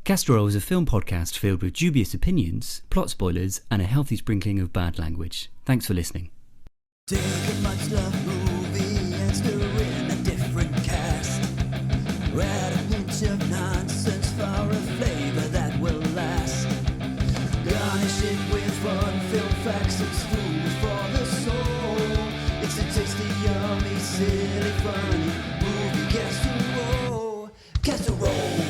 Castorol is a film podcast filled with dubious opinions, plot spoilers, and a healthy sprinkling of bad language. Thanks for listening. Take a much loved movie and stir in a different cast. Add a hint of nonsense for a flavor that will last. Garnish it with fun, film facts, it's food for the soul. It's a tasty, yummy, silly, funny movie casserole. Casserole.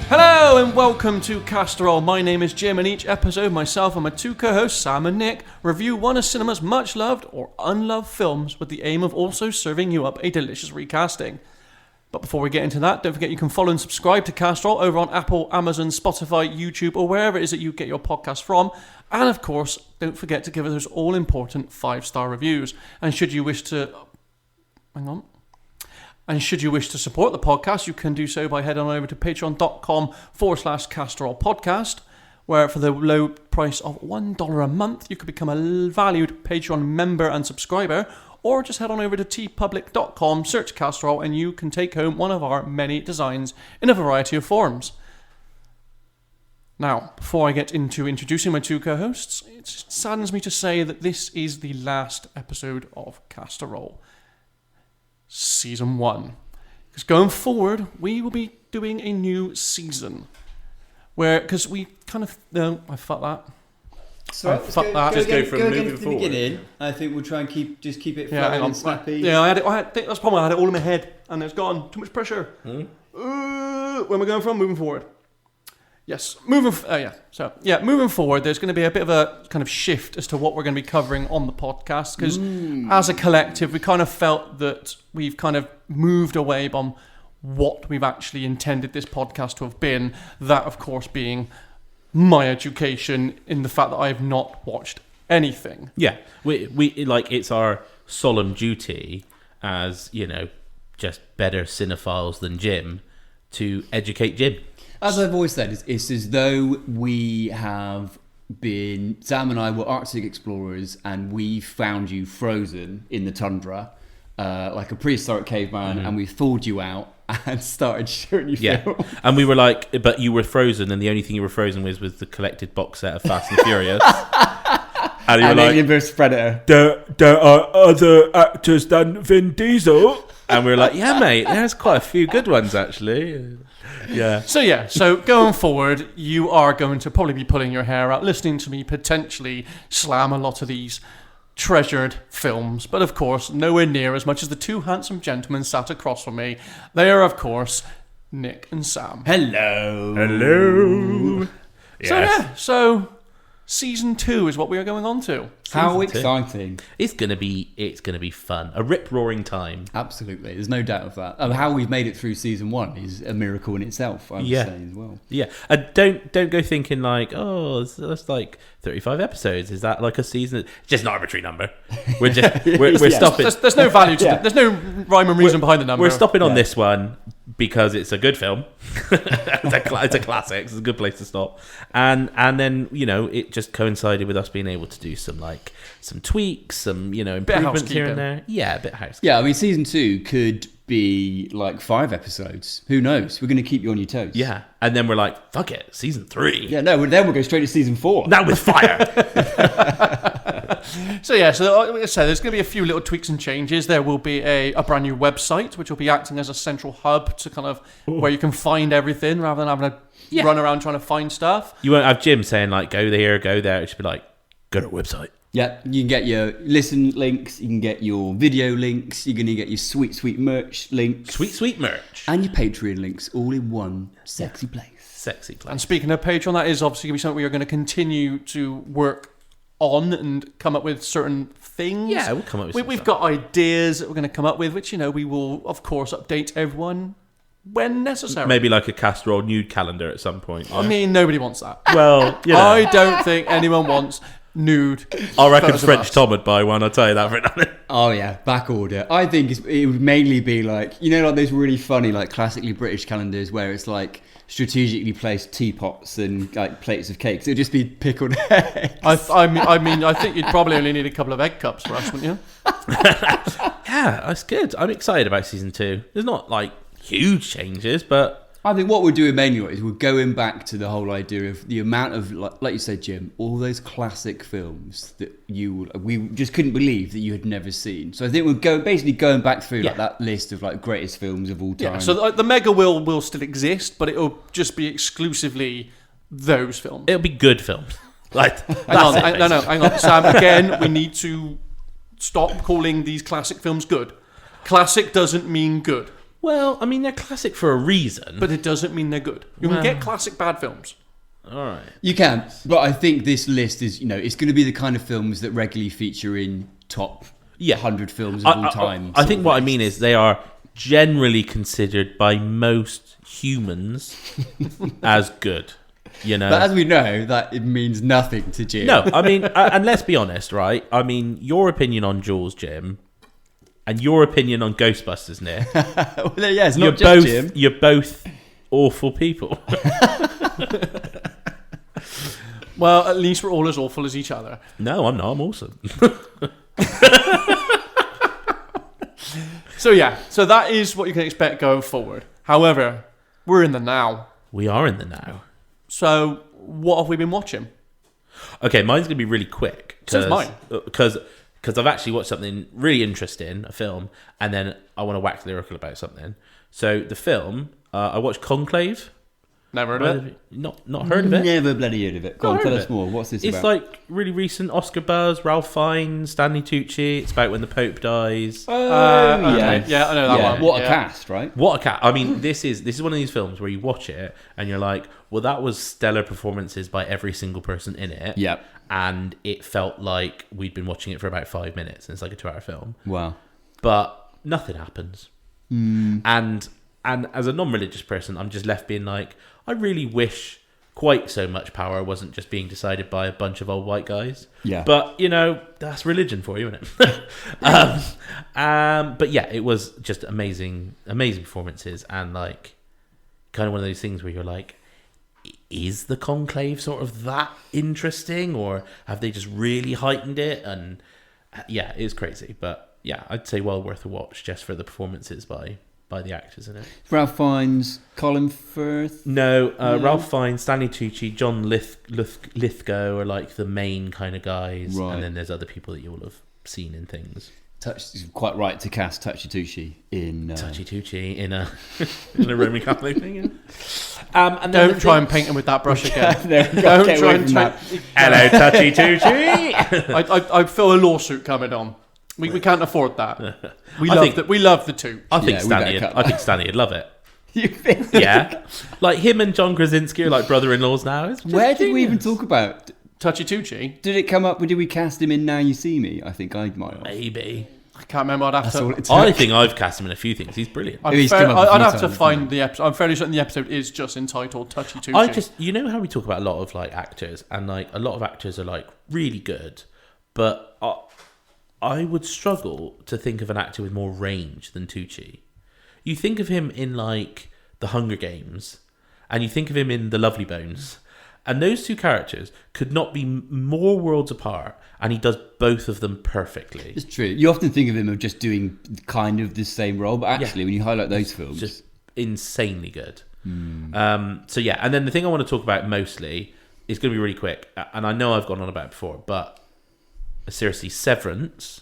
Hello and welcome to Castorol. My name is Jim, and each episode myself and my two co-hosts Sam and Nick review one of cinema's much loved or unloved films with the aim of also serving you up a delicious recasting. But before we get into that, don't forget you can follow and subscribe to Castorol over on Apple, Amazon, Spotify, YouTube, or wherever it is that you get your podcast from. And of course, don't forget to give us those all-important 5-star reviews. And should you wish to... And should you wish to support the podcast, you can do so by heading on over to patreon.com/Castorol podcast, where for the low price of $1 a month, you could become a valued Patreon member and subscriber, or just head on over to tpublic.com, search Castorol, and you can take home one of our many designs in a variety of forms. Now, before I get into introducing my two co-hosts, it saddens me to say that this is the last episode of Castorol. Season 1. Because going forward, we will be doing a new season. Because we kind of... No, I fucked that. So Just go from moving forward. Beginning. I think we'll try and keep it flowing and snappy. Yeah, I think that's the problem. I had it all in my head, and it's gone. Too much pressure. Where am I going from? Moving forward. Yes, moving forward, there's going to be a bit of a kind of shift as to what we're going to be covering on the podcast, because as a collective, we kind of felt that we've kind of moved away from what we've actually intended this podcast to have been. That, of course, being my education in the fact that I have not watched anything. Yeah, we like, it's our solemn duty as, just better cinephiles than Jim to educate Jim. As I've always said, it's as though we have been... Sam and I were Arctic explorers, and we found you frozen in the tundra, like a prehistoric caveman, and we thawed you out and started showing you film. And we were like, but you were frozen, and the only thing you were frozen with was the collected box set of Fast and Furious. And you were like, Alien vs Predator. There are other actors than Vin Diesel. And we were like, yeah, mate, there's quite a few good ones, actually. Yeah. So going forward, you are going to probably be pulling your hair out, listening to me potentially slam a lot of these treasured films, but of course, nowhere near as much as the two handsome gentlemen sat across from me. They are, of course, Nick and Sam. Hello. Yes. So Season 2 is what we are going on to. How exciting. It's gonna be fun. A rip-roaring time. Absolutely. There's no doubt of that. How we've made it through Season 1 is a miracle in itself, I would say, as well. Yeah. And don't go thinking like, that's like 35 episodes. Is that like a season? It's just an arbitrary number. We're stopping. There's no value to it. There's no rhyme and reason behind the number. We're stopping on this one because it's a good film. It's a classic. It's a good place to stop. And then, it just coincided with us being able to do some tweaks, some, improvements here and there. Yeah, a bit of housekeeping. Yeah, I mean, Season 2 could be like 5 episodes. Who knows? We're going to keep you on your toes. Yeah. And then we're like, fuck it, Season 3. Yeah, no, then we'll go straight to Season 4. Now with fire. So like I said, there's going to be a few little tweaks and changes. There will be a brand new website, which will be acting as a central hub to kind of where you can find everything rather than having to run around trying to find stuff. You won't have Jim saying like, go there, go there. It should be like, go to a website. Yeah, you can get your listen links, you can get your video links, you're going to get your sweet merch links. Sweet merch. And your Patreon links all in one sexy place. And speaking of Patreon, that is obviously going to be something we are going to continue to work on and come up with certain things. Yeah, we'll come up with We've got ideas that we're going to come up with, which, we will, of course, update everyone when necessary. Maybe like a Castorol nude calendar at some point. Yeah. I mean, nobody wants that. Well, I don't think anyone wants nude. I reckon French Tom would buy one, I'll tell you that for now. Oh yeah, back order. I think it would mainly be like, like those really funny, like classically British calendars where it's like strategically placed teapots and like plates of cakes. It'd just be pickled eggs. I think you'd probably only need a couple of egg cups for us, wouldn't you? Yeah, that's good. I'm excited about Season 2. There's not like huge changes, but I think what we're doing mainly is we're going back to the whole idea of the amount of, like you said, Jim, all those classic films that we just couldn't believe that you had never seen. So I think we're basically going back through like that list of like greatest films of all time. Yeah, so the mega will still exist, but it'll just be exclusively those films. It'll be good films. Like, Hang on, Sam. Again, we need to stop calling these classic films good. Classic doesn't mean good. Well, I mean, they're classic for a reason. But it doesn't mean they're good. You can get classic bad films. All right. You can, but I think this list is, it's going to be the kind of films that regularly feature in top 100 films of all time. I think what I mean is they are generally considered by most humans as good. But as we know, that it means nothing to Jim. No, I mean, and let's be honest, right? I mean, your opinion on Jaws, Jim, and your opinion on Ghostbusters, Nick. Well, yeah, it's not just Jim. You're both awful people. Well, at least we're all as awful as each other. No, I'm not. I'm awesome. So that is what you can expect going forward. However, we're in the now. We are in the now. So what have we been watching? Okay, mine's going to be really quick. So is mine. Because I've actually watched something really interesting, a film, and then I want to wax lyrical about something. So the film, I watched Conclave. Never heard of it. Not heard of it. Never bloody heard of it. Go on, tell us more. What's this about? It's like really recent Oscar buzz. Ralph Fiennes, Stanley Tucci. It's about when the Pope dies. Okay. Yeah, I know that one. What a cast, right? What a cast! I mean, this is one of these films where you watch it and you're like, well, that was stellar performances by every single person in it. Yep. And it felt like we'd been watching it for about 5 minutes, and it's like a 2-hour film. Wow. But nothing happens. And as a non-religious person, I'm just left being like, I really wish quite so much power wasn't just being decided by a bunch of old white guys. Yeah. But, that's religion for you, isn't it? But yeah, it was just amazing performances, and like kind of one of those things where you're like, is the Conclave sort of that interesting, or have they just really heightened it? And yeah, it's crazy. But yeah, I'd say well worth a watch just for the performances by the actors in it. Ralph Fiennes, Colin Firth? No, Ralph Fiennes, Stanley Tucci, John Lithgow are like the main kind of guys. Right. And then there's other people that you'll have seen in things. Quite right to cast Touchy Tucci in... Touchy Tucci in a Roman Catholic thing, yeah. And Don't try and paint him with that brush again. Don't try and... Hello, Touchy Tucci! I feel a lawsuit coming on. We can't afford that. We love the two. I think Stanley would love it. You think? Yeah. Like him and John Krasinski are like brother-in-laws now. Where did we even talk about... Touchy Tucci? Did it come up? Did we cast him in Now You See Me? I think I might have. Maybe. I can't remember. I think I've cast him in a few things. He's brilliant. I'd have to find the episode. I'm fairly certain the episode is just entitled Touchy Tucci. You know how we talk about a lot of like actors, and like a lot of actors are like really good, but I would struggle to think of an actor with more range than Tucci. You think of him in like The Hunger Games, and you think of him in The Lovely Bones, and those two characters could not be more worlds apart, and he does both of them perfectly. It's true. You often think of him of just doing kind of the same role, but actually when you highlight those films... Just insanely good. So yeah, and then the thing I want to talk about mostly is going to be really quick, and I know I've gone on about it before, but seriously, Severance,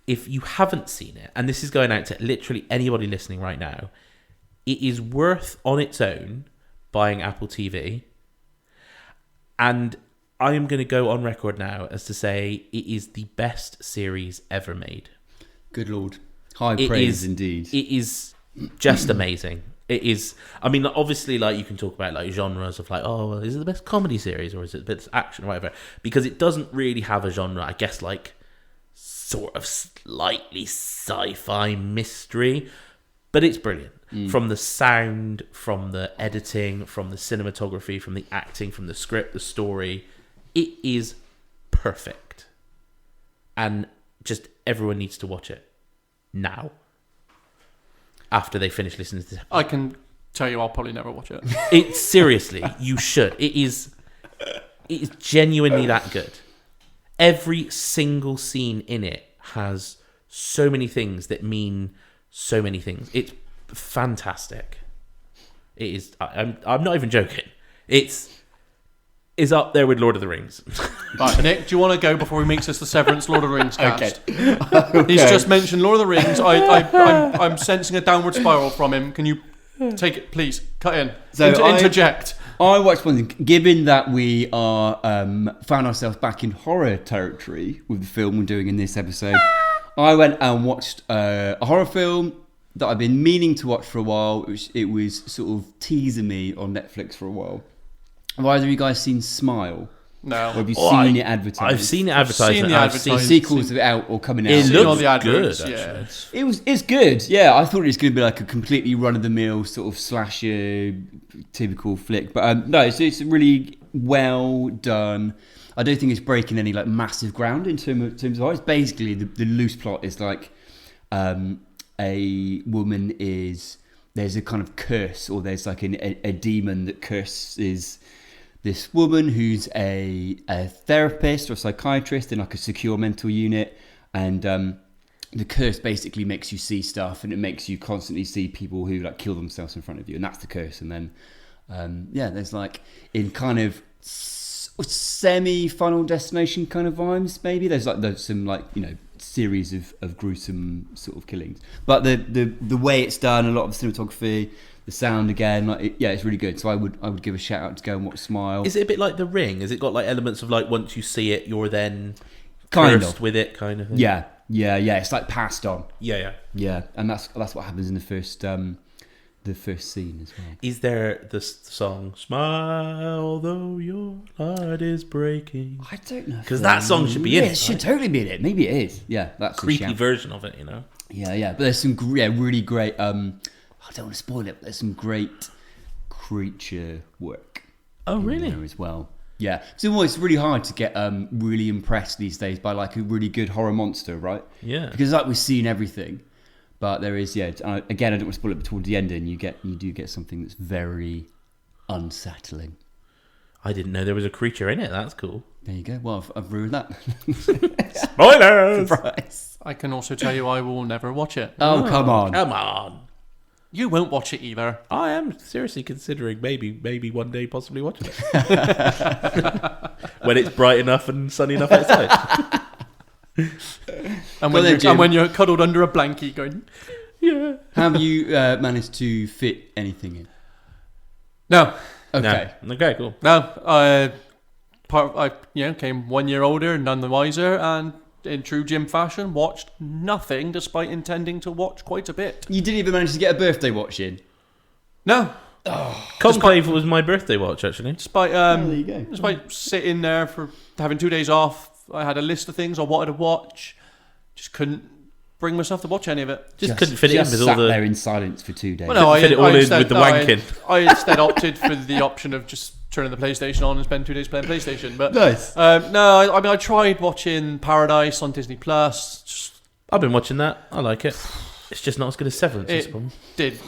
if you haven't seen it, and this is going out to literally anybody listening right now, it is worth on its own buying Apple TV. And I am going to go on record now as to say it is the best series ever made. Good Lord. High praise indeed. It is just amazing. It is, I mean, obviously, like, you can talk about, like, genres of, like, oh, well, is it the best comedy series, or is it the best action, or whatever, because it doesn't really have a genre, I guess, like, sort of slightly sci-fi mystery, but it's brilliant. From the sound, from the editing, from the cinematography, from the acting, from the script, the story, it is perfect. And just everyone needs to watch it now. After they finish listening to this. I can tell you I'll probably never watch it. It's seriously, you should. It is genuinely that good. Every single scene in it has so many things that mean so many things. It's fantastic. It is. I'm not even joking. It's up there with Lord of the Rings. Right, Nick, do you want to go before he makes us the Severance Lord of the Rings cast? Okay. He's just mentioned Lord of the Rings. I'm sensing a downward spiral from him. Can you take it, please? Cut in. So Interject. I watched one thing. Given that we are found ourselves back in horror territory with the film we're doing in this episode, I went and watched a horror film that I've been meaning to watch for a while. It was sort of teasing me on Netflix for a while. Have either of you guys seen Smile? No. Or have you seen it advertised? I've seen it advertised. seen the I've advertisement. seen sequels of it out or coming out. It Seen all looks the adverts, good. yeah. Actually. It's good, yeah. I thought it was going to be like a completely run-of-the-mill sort of slasher, typical flick, but no, it's really well done. I don't think it's breaking any like massive ground in terms of art. It's basically the loose plot is like a woman there's a kind of curse, or there's like a demon that curses this woman who's a therapist or a psychiatrist in like a secure mental unit, and the curse basically makes you see stuff, and it makes you constantly see people who like kill themselves in front of you, and that's the curse. And then there's like in kind of semi Final Destination kind of vibes, maybe there's some like, you know, series of gruesome sort of killings, but the way it's done, a lot of the cinematography, the sound again, like it's really good. So I would give a shout out to go and watch Smile. Is it a bit like The Ring? Has it got like elements of like once you see it, you're then Kind cursed of. with it, kind of thing? Yeah. It's like passed on. Yeah. And that's what happens in the first scene as well. Is there the song "Smile Though Your Heart Is Breaking"? I don't know, Because that song should be in it. It should totally be in it. Maybe it is. Yeah, that's a Creepy shout. version of it, you know. Yeah. But there's some really great. I don't want to spoil it, but there's some great creature work. Oh, in really? there as well. Yeah. So it's really hard to get really impressed these days by like a really good horror monster, right? Yeah. Because like we've seen everything, but there is again, I don't want to spoil it, but towards the ending you do get something that's very unsettling. I didn't know there was a creature in it. That's cool. There you go. Well, I've ruined that. Spoilers! Surprise. I can also tell you I will never watch it. Oh, come on. Come on. You won't watch it either. I am seriously considering maybe one day possibly watching it. When it's bright enough and sunny enough outside. And Well then, when Jim. you're cuddled under a blanket going, Yeah. Have you managed to fit anything in? no, Okay. No. Okay, cool. no. I came 1 year older, none the wiser, and in true Jim fashion, watched nothing despite intending to watch quite a bit. You didn't even manage to get a birthday watch in? No, Conclave was my birthday watch, actually. despite there you go. despite sitting there for having 2 days off, I had a list of things I wanted to watch. Just couldn't bring myself to watch any of it. Just couldn't fit it in with all sat the... there in silence for 2 days. Well, no, Fit it all in with the wanking. I instead opted for the option of just turning the PlayStation on and spend 2 days playing PlayStation. But Nice. no, I mean I tried watching Paradise on Disney Plus. Just I've been watching that. I like it. It's just not as good as Severance. it did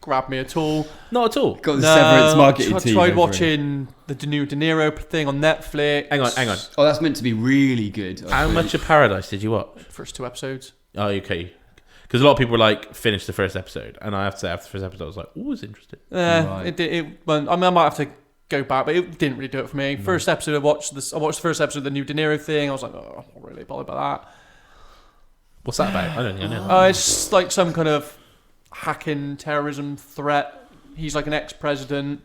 grab me at all. Not at all. Got the Severance marketing I team. tried over it. watching the new De Niro thing on Netflix. Hang on. Oh, that's meant to be really good. How much of Paradise did you watch? First 2 episodes. Oh, okay. Because a lot of people were like, finish the first episode. And I have to say, after the first episode, I was like, oh, it's interesting. Right. Well, I might have to go back, but it didn't really do it for me. First episode, I watched the first episode of the new De Niro thing. I was like, oh, I'm not really bothered by that. What's that about? I don't think I know. It's like some kind of hacking terrorism threat. He's like an ex-president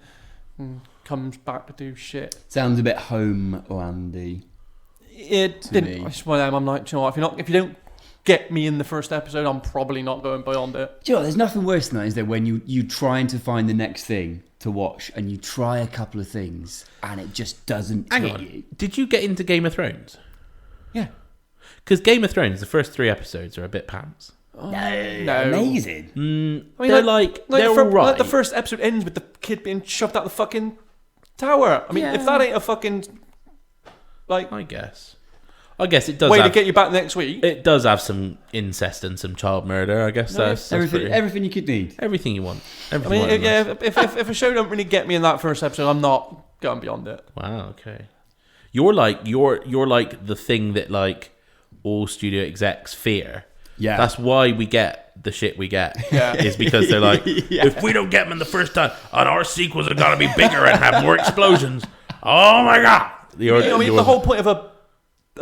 and comes back to do shit. Sounds a bit homelandy. It To didn't. me. It's one of them, I'm like, you know what, if you don't get me in the first episode, I'm probably not going beyond it. Do you know, there's nothing worse than that, is there, when you trying to find the next thing to watch and you try a couple of things and it just doesn't Hang hit on. you. Did you get into Game of Thrones? Yeah. Because Game of Thrones, the first 3 episodes are a bit pants. No. Amazing. I mean, They're they're all right. Like the first episode ends with the kid being shoved out the fucking tower. I mean, if that ain't a fucking like I guess it does way have, to get you back next week. it does have some incest and some child murder. I guess that's Everything you could need. everything you want. I Everything mean, you want. if a show don't really get me in that first episode, I'm not going beyond it. Wow. Okay. You're like the thing that like all studio execs fear. Yeah. That's why we get the shit we get Yeah. is because they're like, if we don't get them in the first time, and our sequels are gonna be bigger and have more explosions. Oh my god! The whole point of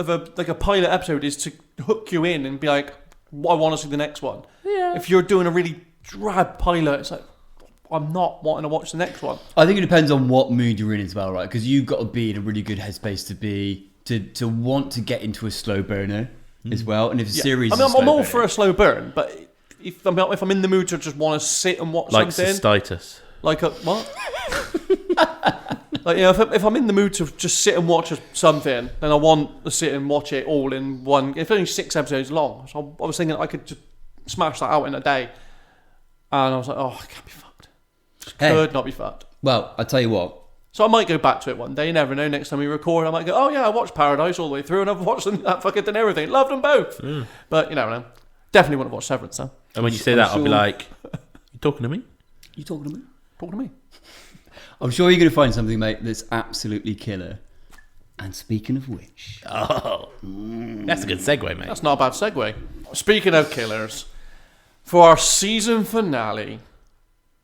a pilot episode is to hook you in and be like, I want to see the next one. Yeah. If you're doing a really drab pilot, it's like, I'm not wanting to watch the next one. I think it depends on what mood you're in as well, right? Because you've got to be in a really good headspace to want to get into a slow burner as well. And if the series, I'm all for a slow burn, but if I'm in the mood to just want to sit and watch like something, cystitis. like a what? Like, if I'm in the mood to just sit and watch something, then I want to sit and watch it all in one. It's only 6 episodes long, so I was thinking I could just smash that out in a day, and I was like, oh, I can't be fucked. Could not be fucked. Well, I tell you what. So I might go back to it one day. You never know. Next time we record, I might go, oh yeah, I watched Paradise all the way through, and I've watched that fucking and everything. Loved them both. But you never know. Definitely want to watch Severance though. And when you say that, I'll be like, you talking to me? You talking to me? Talk to me. I'm sure you're going to find something, mate, that's absolutely killer. And speaking of which... Oh, that's a good segue, mate. That's not a bad segue. Speaking of killers, for our season finale,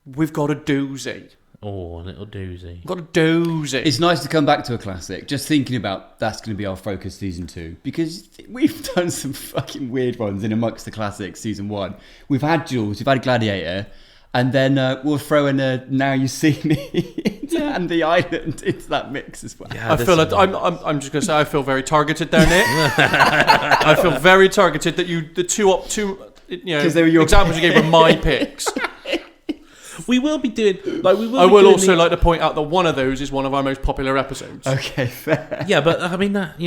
we've got a doozy. Oh, a little doozy. We've got a doozy. It's nice to come back to a classic. Just thinking about that's going to be our focus season 2. Because we've done some fucking weird ones in amongst the classics season 1. We've had Jules, we've had Gladiator... And then we'll throw in a Now You See Me and The Island into that mix as well. Yeah, I feel like I'm just going to say I feel very targeted there, Nick. I feel very targeted that the two they were your examples you gave were my picks. we will be doing I will also like to point out that one of those is one of our most popular episodes. Okay, fair. Yeah, but I mean that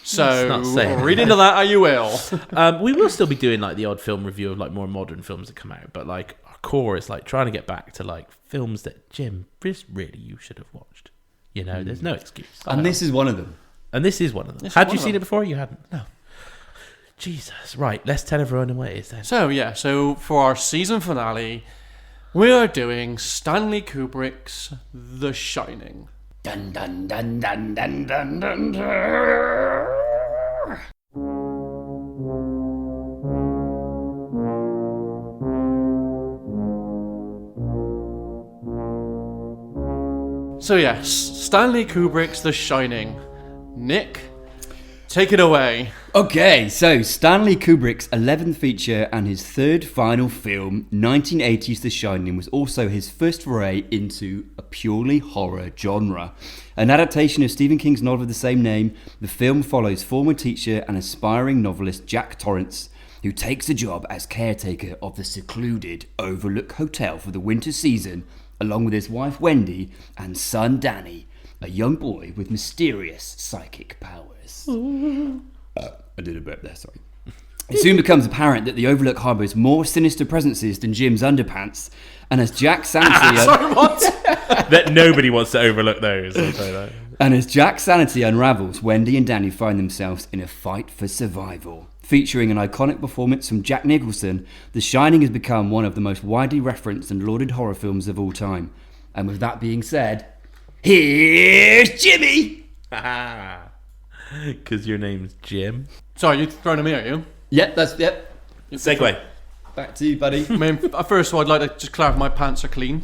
So not saying read into that how you will. we will still be doing like the odd film review of like more modern films that come out, but like our core is like trying to get back to like films that Jim, this really you should have watched. There's no excuse. And this is one of them. And this is one of them. Had you seen it before? You hadn't. No. Jesus. Right. Let's tell everyone what it is then. So for our season finale, we are doing Stanley Kubrick's The Shining. Dun dun dun dun dun dun dun. Dun. So yes, Stanley Kubrick's The Shining. Nick, take it away. Okay, so Stanley Kubrick's 11th feature and his third final film, 1980's The Shining, was also his first foray into a purely horror genre. An adaptation of Stephen King's novel of the same name, the film follows former teacher and aspiring novelist Jack Torrance, who takes a job as caretaker of the secluded Overlook Hotel for the winter season, along with his wife Wendy and son Danny, a young boy with mysterious psychic powers. I did a burp there, sorry. It soon becomes apparent that the Overlook harbours more sinister presences than Jim's underpants, and as Jack sanity that nobody wants to overlook those. I'll say that. And as Jack's sanity unravels, Wendy and Danny find themselves in a fight for survival. Featuring an iconic performance from Jack Nicholson, The Shining has become one of the most widely referenced and lauded horror films of all time. And with that being said, here's Jimmy! Because your name's Jim. Sorry, you're throwing me at you? Yep. Segue. Back to you, buddy. I mean, first of all, I'd like to just clarify my pants are clean.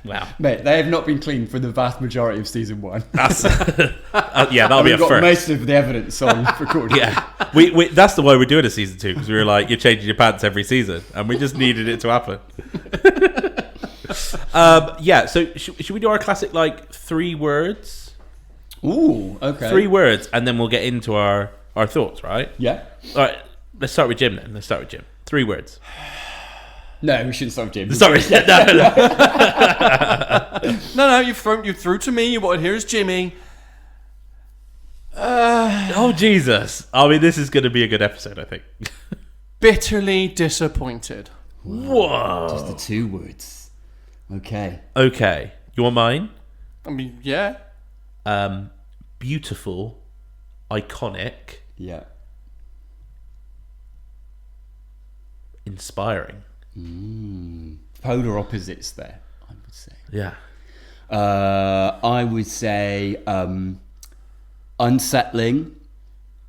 Wow. Mate, they have not been cleaned for the vast majority of season 1. That's, yeah, that'll be a We've got first. most of the evidence on recording. Yeah, we that's the why we're doing a season 2, because we were like, you're changing your pants every season, and we just needed it to happen. Yeah, so should we do our classic like 3 words? Ooh, okay. 3 words, and then we'll get into our thoughts, right? Yeah. All right, let's start with Jim then. 3 words. No, we shouldn't start with Jim. Sorry. No, you threw to me. What here is Jimmy. Oh, Jesus. I mean, this is going to be a good episode, I think. Bitterly disappointed. Whoa. Just the 2 words. Okay. Okay. You want mine? I mean, yeah. Beautiful, iconic, Yeah. inspiring. Polar opposites there, I would say. Yeah. I would say unsettling.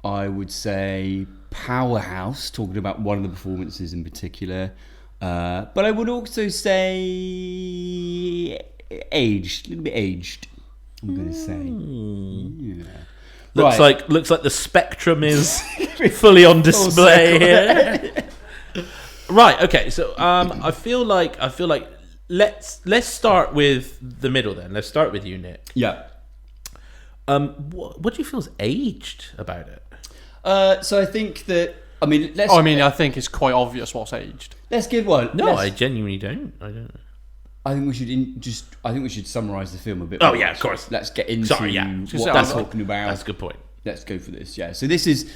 I would say powerhouse, talking about one of the performances in particular. But I would also say aged, a little bit aged, I'm going to say. Yeah. Looks like the spectrum is fully on display here. Right. Okay. So I feel like let's start with the middle then. Let's start with you, Nick. Yeah. What do you feel is aged about it? So I think that let's. I think it's quite obvious what's aged. Let's give one. No, I genuinely don't. I don't. I think we should summarise the film a bit. Oh more. yeah, of course. Let's get into Sorry, yeah. what we're talking about. That's a good point. Let's go for this. Yeah. So this is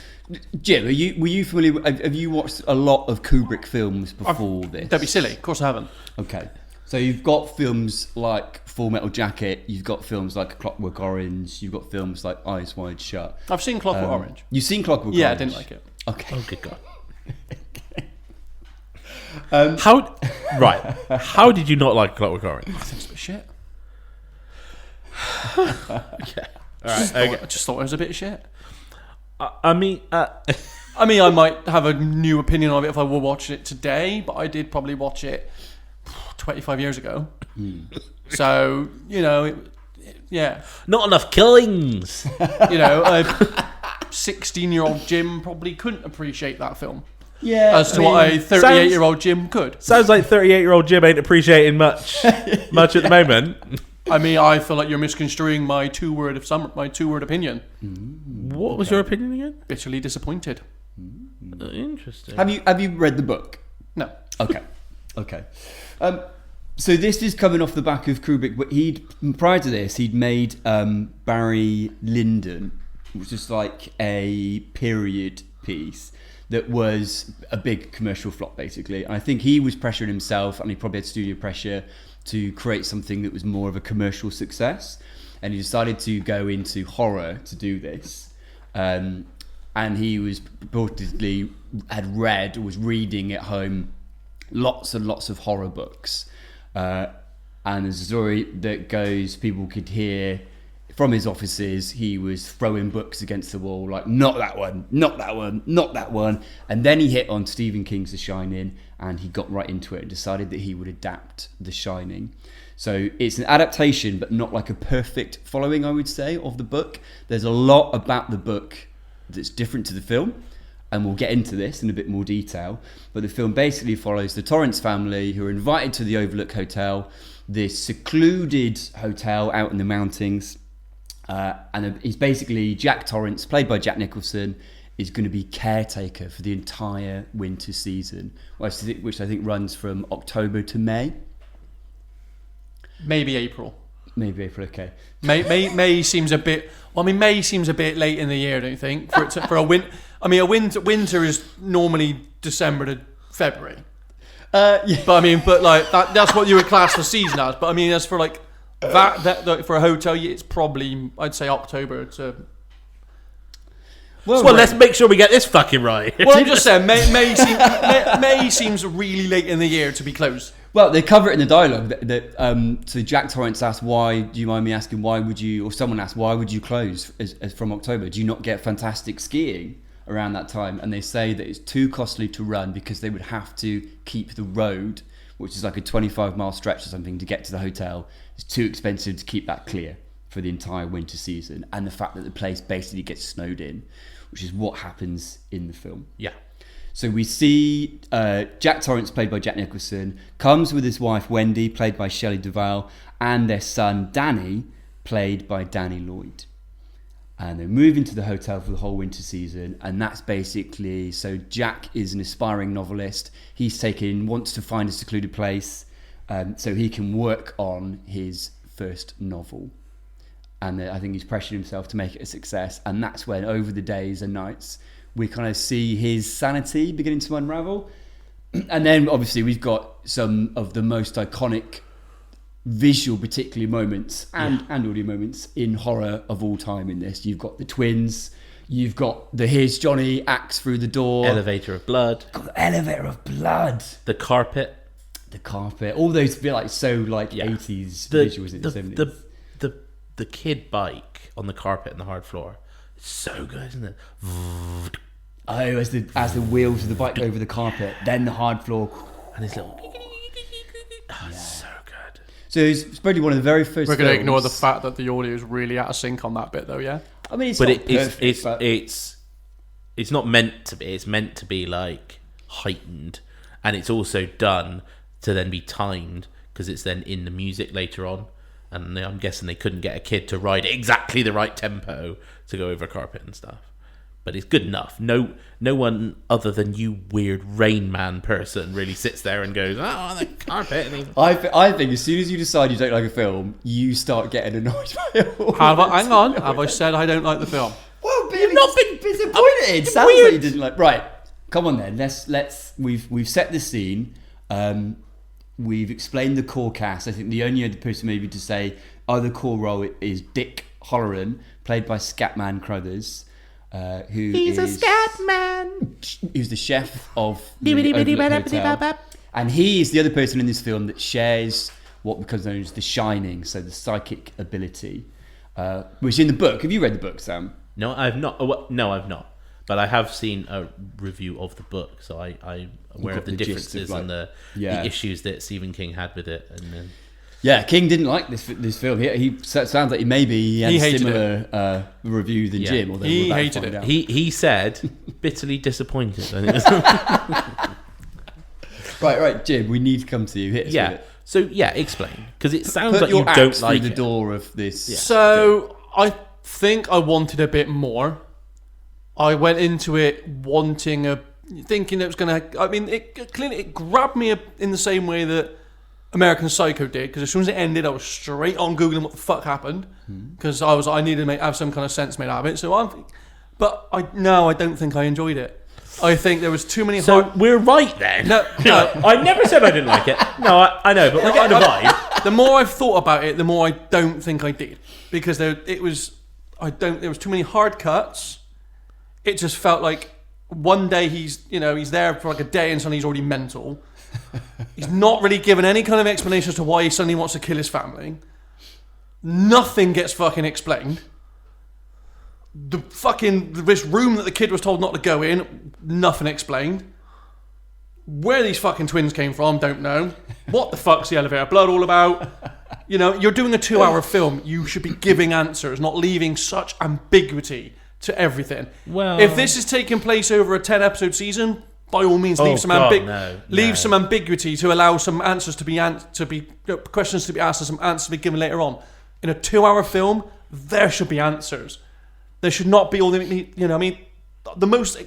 Jim. Were you familiar? Have you watched a lot of Kubrick films before this? Don't be silly. Of course I haven't. Okay. So you've got films like Full Metal Jacket. You've got films like Clockwork Orange. You've got films like Eyes Wide Shut. I've seen Clockwork Orange. You've seen Clockwork Yeah, Orange? I didn't like it. Okay. Oh good God. How did you not like Clockwork Orange? I think it's a bit shit. Okay. All right. Okay. I just thought it was a bit of shit. I mean, I might have a new opinion of it if I were watching it today, but I did probably watch it 25 years ago. So, yeah. not enough killings. 16-year-old Jim probably couldn't appreciate that film. Yeah. As to what a 38-year-old Jim could. Sounds like 38-year-old Jim ain't appreciating much at the moment. I feel like you're misconstruing my two-word opinion. What was your opinion again? Bitterly disappointed. Interesting. Have you read the book? No. Okay. So this is coming off the back of Kubrick. But prior to this, he'd made Barry Lyndon, which is like a period piece that was a big commercial flop, basically. And I think he was pressuring himself, and he probably had studio pressure to create something that was more of a commercial success. And he decided to go into horror to do this. And he was reportedly was reading at home lots and lots of horror books. And there's a story that goes, people could hear from his offices, he was throwing books against the wall, like, not that one, not that one, not that one. And then he hit on Stephen King's The Shining, and he got right into it and decided that he would adapt The Shining. So it's an adaptation, but not like a perfect following, I would say, of the book. There's a lot about the book that's different to the film, and we'll get into this in a bit more detail. But the film basically follows the Torrance family, who are invited to the Overlook Hotel, this secluded hotel out in the mountains. And he's basically, Jack Torrance, played by Jack Nicholson, is going to be caretaker for the entire winter season, which I think runs from October to May. Maybe April. Okay. May seems a bit. May seems a bit late in the year, don't you think? For a winter. Winter is normally December to February. Yeah. But that's what you would class the season as. But as for like that for a hotel, it's probably, I'd say, October to. Well, let's make sure we get this fucking right. Well, I'm just saying, May seems really late in the year to be closed. Well, they cover it in the dialogue so Jack Torrance asked, "Why? Do you mind me asking? Why would you?" Or someone asked, "Why would you close as from October? Do you not get fantastic skiing around that time?" And they say that it's too costly to run because they would have to keep the road, which is like a 25-mile stretch or something, to get to the hotel. It's too expensive to keep that clear for the entire winter season, and the fact that the place basically gets snowed in, which is what happens in the film. Yeah. So we see Jack Torrance, played by Jack Nicholson, comes with his wife Wendy, played by Shelley Duvall, and their son Danny, played by Danny Lloyd. And they move into the hotel for the whole winter season, and that's basically, so Jack is an aspiring novelist. Wants to find a secluded place so he can work on his first novel. And I think he's pressured himself to make it a success, and that's when, over the days and nights, we kind of see his sanity beginning to unravel. And then obviously we've got some of the most iconic visual, particularly moments and audio moments in horror of all time in this. You've got the twins, you've got the "Here's Johnny" axe through the door, Elevator of blood, elevator of blood, the carpet, all those feel like 80s visuals in the 70s. The kid bike on the carpet and the hard floor. It's so good, isn't it? Oh, as the wheels of the bike go over the carpet, then the hard floor. And his little... so good. So it's probably one of the very first We're going to films- ignore the fact that the audio is really out of sync on that bit, though, yeah? I mean, it's But not perfect, but it's not meant to be. It's meant to be like heightened, and it's also done to then be timed because it's then in the music later on. And I'm guessing they couldn't get a kid to ride exactly the right tempo to go over carpet and stuff. But it's good enough. No one other than you, weird Rain Man person, really sits there and goes, "Oh, the carpet." And I think as soon as you decide you don't like a film, you start getting annoyed by it. Hang on. Have I said I don't like the film? Well, you've not been disappointed. It sounds like you didn't like. Right, come on then. Let's. We've set the scene. We've explained the core cast. I think the only other person maybe to say other core role is Dick Halloran, played by Scatman Crothers. He's a scat man. Who's the chef of the Overlook Hotel. And he is the other person in this film that shares what becomes known as the shining, so the psychic ability, which in the book. Have you read the book, Sam? No, I've not. No, I've not. But I have seen a review of the book, so I'm aware of the differences and the issues that Stephen King had with it. And then... Yeah, King didn't like this film. He sounds like he had a similar review than Jim. Although he hated it. He said bitterly disappointed. And it was right, Jim. We need to come to you. Hit us with it. So explain, because it sounds Put like your you don't like through the it. door of this. Yeah. So I think I wanted a bit more. I went into it thinking it was going to. I mean, it grabbed me in the same way that American Psycho did, because as soon as it ended, I was straight on googling what the fuck happened, because I needed to have some kind of sense made out of it. So I don't think I enjoyed it. I think there was too many. So we're right then. No, I never said I didn't like it. No, I know, but we're getting a vibe. The more I've thought about it, the more I don't think I did, because there was too many hard cuts. It just felt like one day he's there for like a day and suddenly he's already mental. He's not really given any kind of explanation as to why he suddenly wants to kill his family. Nothing gets fucking explained. This room that the kid was told not to go in, nothing explained. Where these fucking twins came from, don't know. What the fuck's the elevator blood all about? You're doing a 2-hour film. You should be giving answers, not leaving such ambiguity to everything. Well, if this is taking place over a 10-episode season, by all means, leave some ambiguity to allow some answers to be questions to be asked and some answers to be given later on. In a 2-hour film, there should be answers. There should not be all the most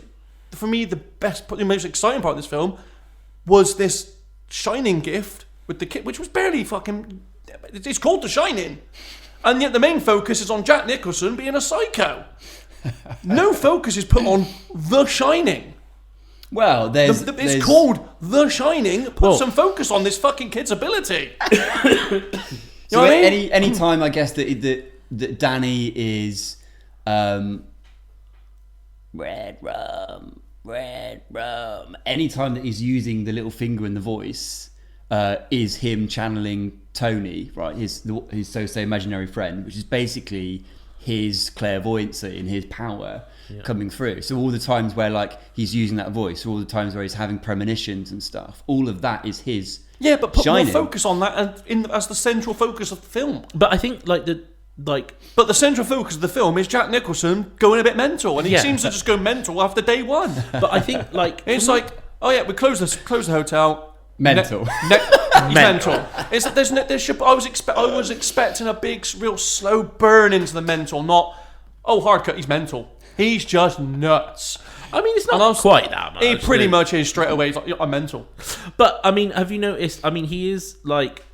exciting part of this film was this Shining gift with the kid, which was barely fucking. It's called The Shining, and yet the main focus is on Jack Nicholson being a psycho. No focus is put on The Shining. Well, it's called The Shining. Put some focus on this fucking kid's ability. So what I mean? Any time I guess that Danny is red rum. Any time that he's using the little finger and the voice is him channeling Tony, right? His so-to-say imaginary friend, which is basically his clairvoyancy and his power coming through. So all the times where like he's using that voice, all the times where he's having premonitions and stuff, all of that is his. Yeah, but put Shining. more focus on that as the central focus of the film. But I think But the central focus of the film is Jack Nicholson going a bit mental, and he seems to just go mental after day one. But I think it's like, oh yeah, we close the hotel. Mental. He's mental. It's that I was expecting a big, real slow burn into the mental, not hard cut. He's mental. He's just nuts. I mean, it's not quite that much. He pretty much is straight away. He's like, I'm mental. But I mean, have you noticed? I mean, he is like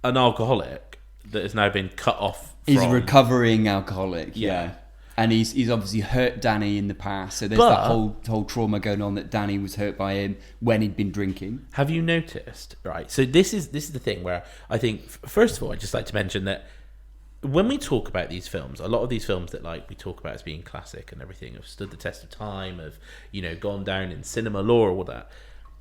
an alcoholic that has now been cut off. He's a recovering alcoholic. Yeah. And he's obviously hurt Danny in the past, so there's that whole trauma going on that Danny was hurt by him when he'd been drinking. Have you noticed? Right. So this is the thing where I think first of all, I'd just like to mention that when we talk about these films, a lot of these films that we talk about as being classic and everything have stood the test of time, have gone down in cinema lore or all that.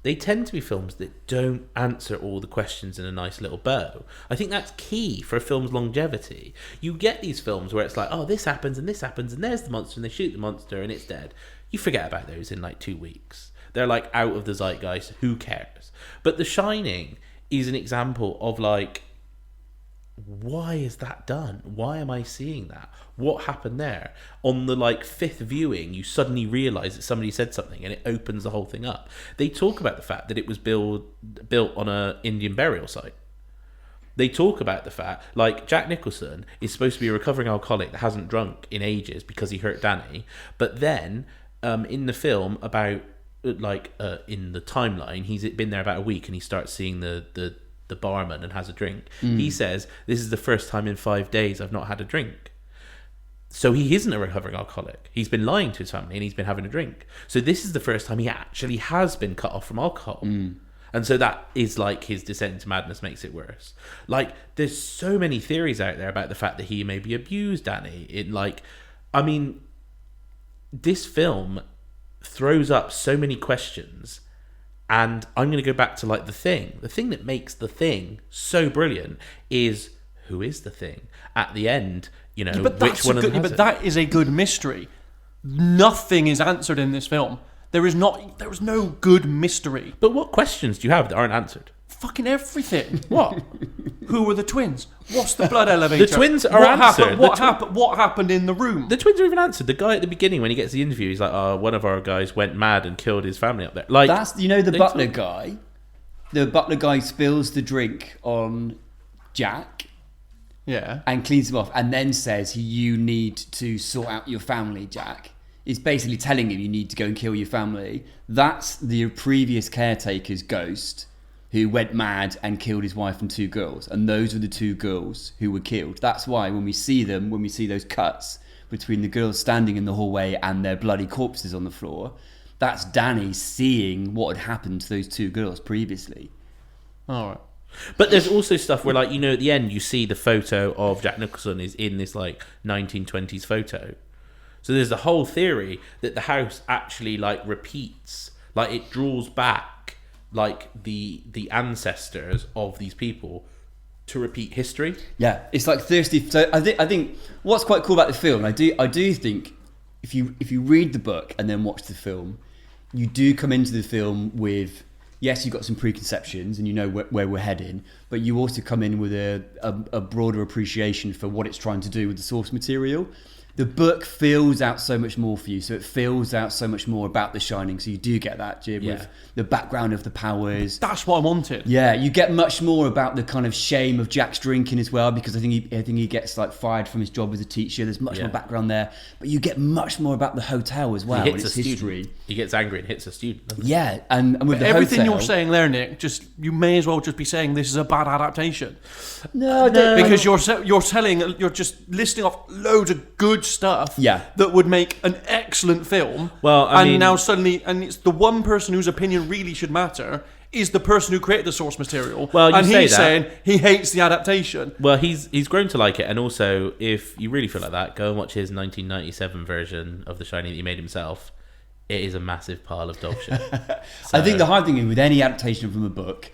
they tend to be films that don't answer all the questions in a nice little bow. I think that's key for a film's longevity. You get these films where it's like, oh, this happens, and there's the monster, and they shoot the monster, and it's dead. You forget about those in like 2 weeks. They're like out of the zeitgeist. Who cares? But The Shining is an example of like, why is that done? Why am I seeing that? What happened there? On the like 5th viewing, you suddenly realise that somebody said something and it opens the whole thing up. They talk about the fact that it was built on a Indian burial site. They talk about the fact, like, Jack Nicholson is supposed to be a recovering alcoholic that hasn't drunk in ages because he hurt Danny, but then in the film about in the timeline, he's been there about a week and he starts seeing the barman and has a drink. He says, this is the first time in 5 days I've not had a drink. So he isn't a recovering alcoholic. He's been lying to his family and he's been having a drink. So this is the first time he actually has been cut off from alcohol. And so that is like his descent into madness makes it worse. Like, there's so many theories out there about the fact that he maybe abused Danny. This film throws up so many questions. And I'm going to go back to like The Thing. The thing that makes The Thing so brilliant is, who is the thing? At the end, which one of them has it? But that is a good mystery. Nothing is answered in this film. There was no good mystery. But what questions do you have that aren't answered? Fucking everything. What? Who were the twins? What's the blood elevator? The twins are answered. What happened in the room? The twins are even answered. The guy at the beginning, when he gets the interview, he's like, "Oh, one of our guys went mad and killed his family up there." Like, that's the butler guy. The butler guy spills the drink on Jack. Yeah. And cleans him off, and then says, "You need to sort out your family, Jack." He's basically telling him you need to go and kill your family. That's the previous caretaker's ghost, who went mad and killed his wife and 2 girls. And those are the 2 girls who were killed. That's why when we see those cuts between the girls standing in the hallway and their bloody corpses on the floor, that's Danny seeing what had happened to those 2 girls previously. All right. But there's also stuff where, like, at the end, you see the photo of Jack Nicholson is in this, like, 1920s photo. So there's the whole theory that the house actually, like, repeats. Like, it draws back, like, the ancestors of these people to repeat history. Yeah, it's like thirsty. So I think what's quite cool about the film, I do think if you read the book and then watch the film, you do come into the film with, yes, you've got some preconceptions and you know where we're heading, but you also come in with a broader appreciation for what it's trying to do with the source material. The book fills out so much more for you, so it fills out so much more about The Shining, so you do get that, Jim, with the background of the powers. That's what I wanted. Yeah, you get much more about the kind of shame of Jack's drinking as well, because I think he gets like fired from his job as a teacher. There's much more background there, but you get much more about the hotel as well. He hits and its a history. Student. He gets angry and hits a student. Yeah, and with the everything hotel, you're saying there, Nick, you may as well just be saying this is a bad adaptation. No, because you're just listing off loads of good stuff. Yeah. That would make an excellent film. Well, I mean, now suddenly, and it's the one person whose opinion really should matter is the person who created the source material. Well, and say he's that. saying he hates the adaptation. Well, he's grown to like it, and also, if you really feel like that, go and watch his 1997 version of The Shining that he made himself. It is a massive pile of dog shit. I think the hard thing is with any adaptation from a book,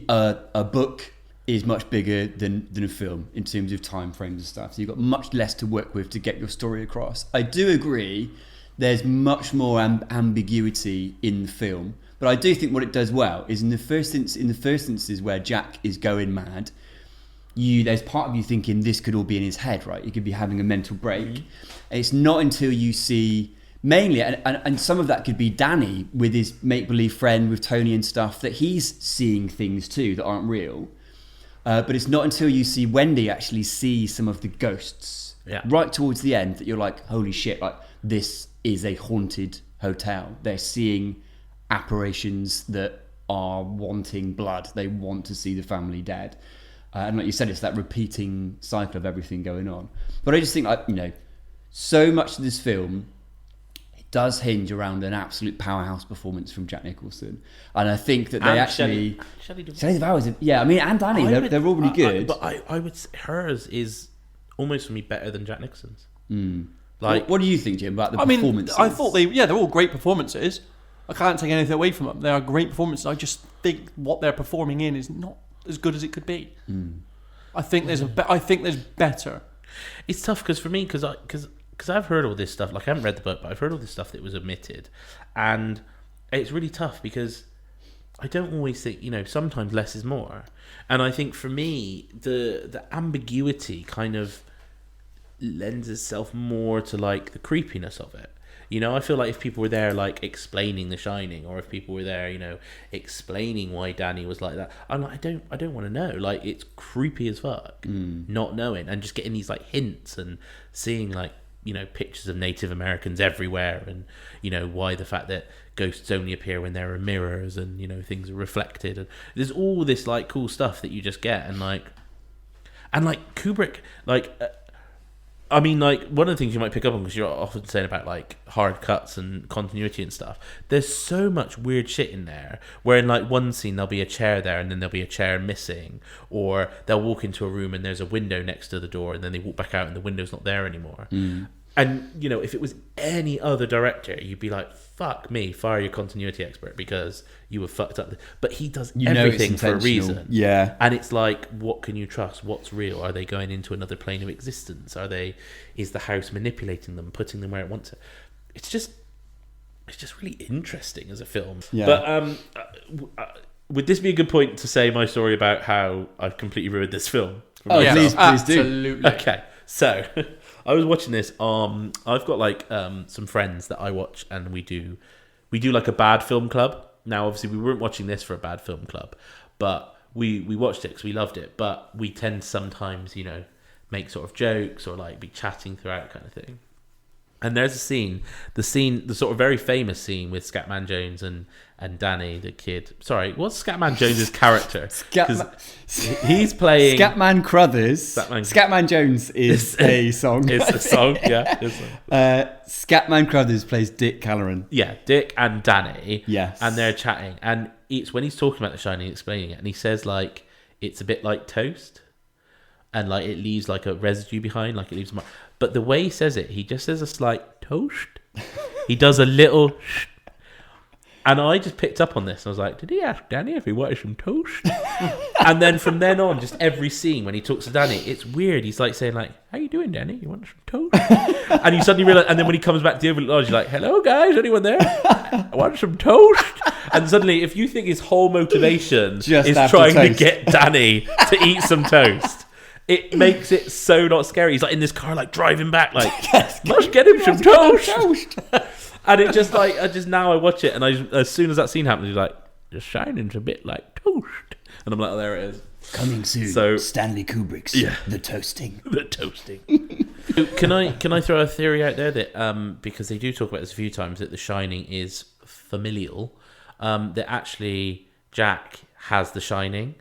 a book is much bigger than a film in terms of time frames and stuff. So you've got much less to work with to get your story across. I do agree there's much more ambiguity in the film, but I do think what it does well is in the first instances where Jack is going mad, there's part of you thinking this could all be in his head, right? He could be having a mental break. Mm-hmm. It's not until you see mainly, and some of that could be Danny with his make-believe friend with Tony and stuff, that he's seeing things too that aren't real. But it's not until you see Wendy actually see some of the ghosts right towards the end that you're like, holy shit, like this is a haunted hotel. They're seeing apparitions that are wanting blood. They want to see the family dead. And like you said, it's that repeating cycle of everything going on. But I just think, so much of this film does hinge around an absolute powerhouse performance from Jack Nicholson, and I think that they actually Shelley Duvall's, and Danny, they're all really good. But I would say hers is almost for me better than Jack Nicholson's. Like, what do you think, Jim, about the performances? I thought they're all great performances. I can't take anything away from them. They are great performances. I just think what they're performing in is not as good as it could be. I think there's better. It's tough because for me, because I've heard all this stuff. Like, I haven't read the book, but I've heard all this stuff that was omitted, and it's really tough because I don't always think, sometimes less is more. And I think for me, the ambiguity kind of lends itself more to like the creepiness of it. I feel like if people were there like explaining The Shining, or if people were there, explaining why Danny was like that, I'm like, I don't want to know. Like, it's creepy as fuck, not knowing, and just getting these like hints and seeing like, pictures of Native Americans everywhere, and why the fact that ghosts only appear when there are mirrors, and things are reflected, and there's all this like cool stuff that you just get, and like Kubrick, like one of the things you might pick up on, because you're often saying about like hard cuts and continuity and stuff, there's so much weird shit in there where in like one scene there'll be a chair there and then there'll be a chair missing, or they'll walk into a room and there's a window next to the door and then they walk back out and the window's not there anymore. And if it was any other director, you'd be like, fuck me, fire your continuity expert, because you were fucked up. But he does everything for a reason. Yeah. And it's like, what can you trust? What's real? Are they going into another plane of existence? Is the house manipulating them, putting them where it wants to? It's just really interesting as a film. Yeah. But would this be a good point to say my story about how I've completely ruined this film? Please do. Absolutely. Okay, so I was watching this. I've got like some friends that I watch, and we do like a bad film club. Now, obviously, we weren't watching this for a bad film club, but we watched it because we loved it. But we tend to sometimes, make sort of jokes or like be chatting throughout, kind of thing. And there's the sort of very famous scene with Scatman Jones and Danny, the kid. Sorry, what's Scatman Jones's character? He's playing Scatman Crothers. Scatman Jones is a song. It's a song, yeah. Scatman Crothers plays Dick Halloran. Yeah, Dick and Danny. Yes. And they're chatting. And it's when he's talking about The Shining, explaining it, and he says, like, it's a bit like toast. And, like, it leaves, like, a residue behind. Like, it leaves... But the way he says it, he just says a slight toast. He does a little... And I just picked up on this. I was like, did he ask Danny if he wanted some toast? And then from then on, just every scene when he talks to Danny, it's weird. He's like saying, like, how you doing, Danny? You want some toast? And you suddenly realise, and then when he comes back to the other lodge, you're like, hello, guys, anyone there? I want some toast. And suddenly, if you think his whole motivation is trying to get Danny to eat some toast, it makes it so not scary. He's like in this car, like driving back, like, let's get him some toast. And it just like, now I watch it, and as soon as that scene happens, he's like, The Shining's a bit like toast. And I'm like, oh, there it is. Coming soon. So Stanley Kubrick's The Toasting. The Toasting. Can I throw a theory out there that because they do talk about this a few times, that The Shining is familial, that actually Jack has The Shining,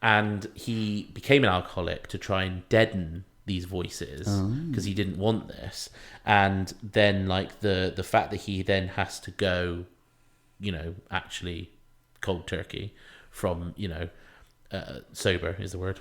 and he became an alcoholic to try and deaden these voices because he didn't want this. And then like the fact that he then has to go, actually cold turkey from, sober is the word.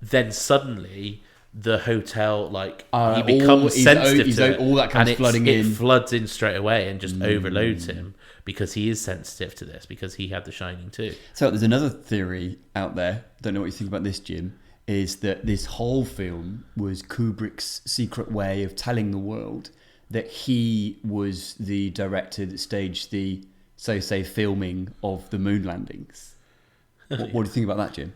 Then suddenly the hotel, like, he becomes sensitive to it, all that comes flooding in. It floods in straight away and just overloads him, because he is sensitive to this, because he had The Shining too. So there's another theory out there, don't know what you think about this, Jim, is that this whole film was Kubrick's secret way of telling the world that he was the director that staged the, so-say, filming of the moon landings. What do you think about that, Jim?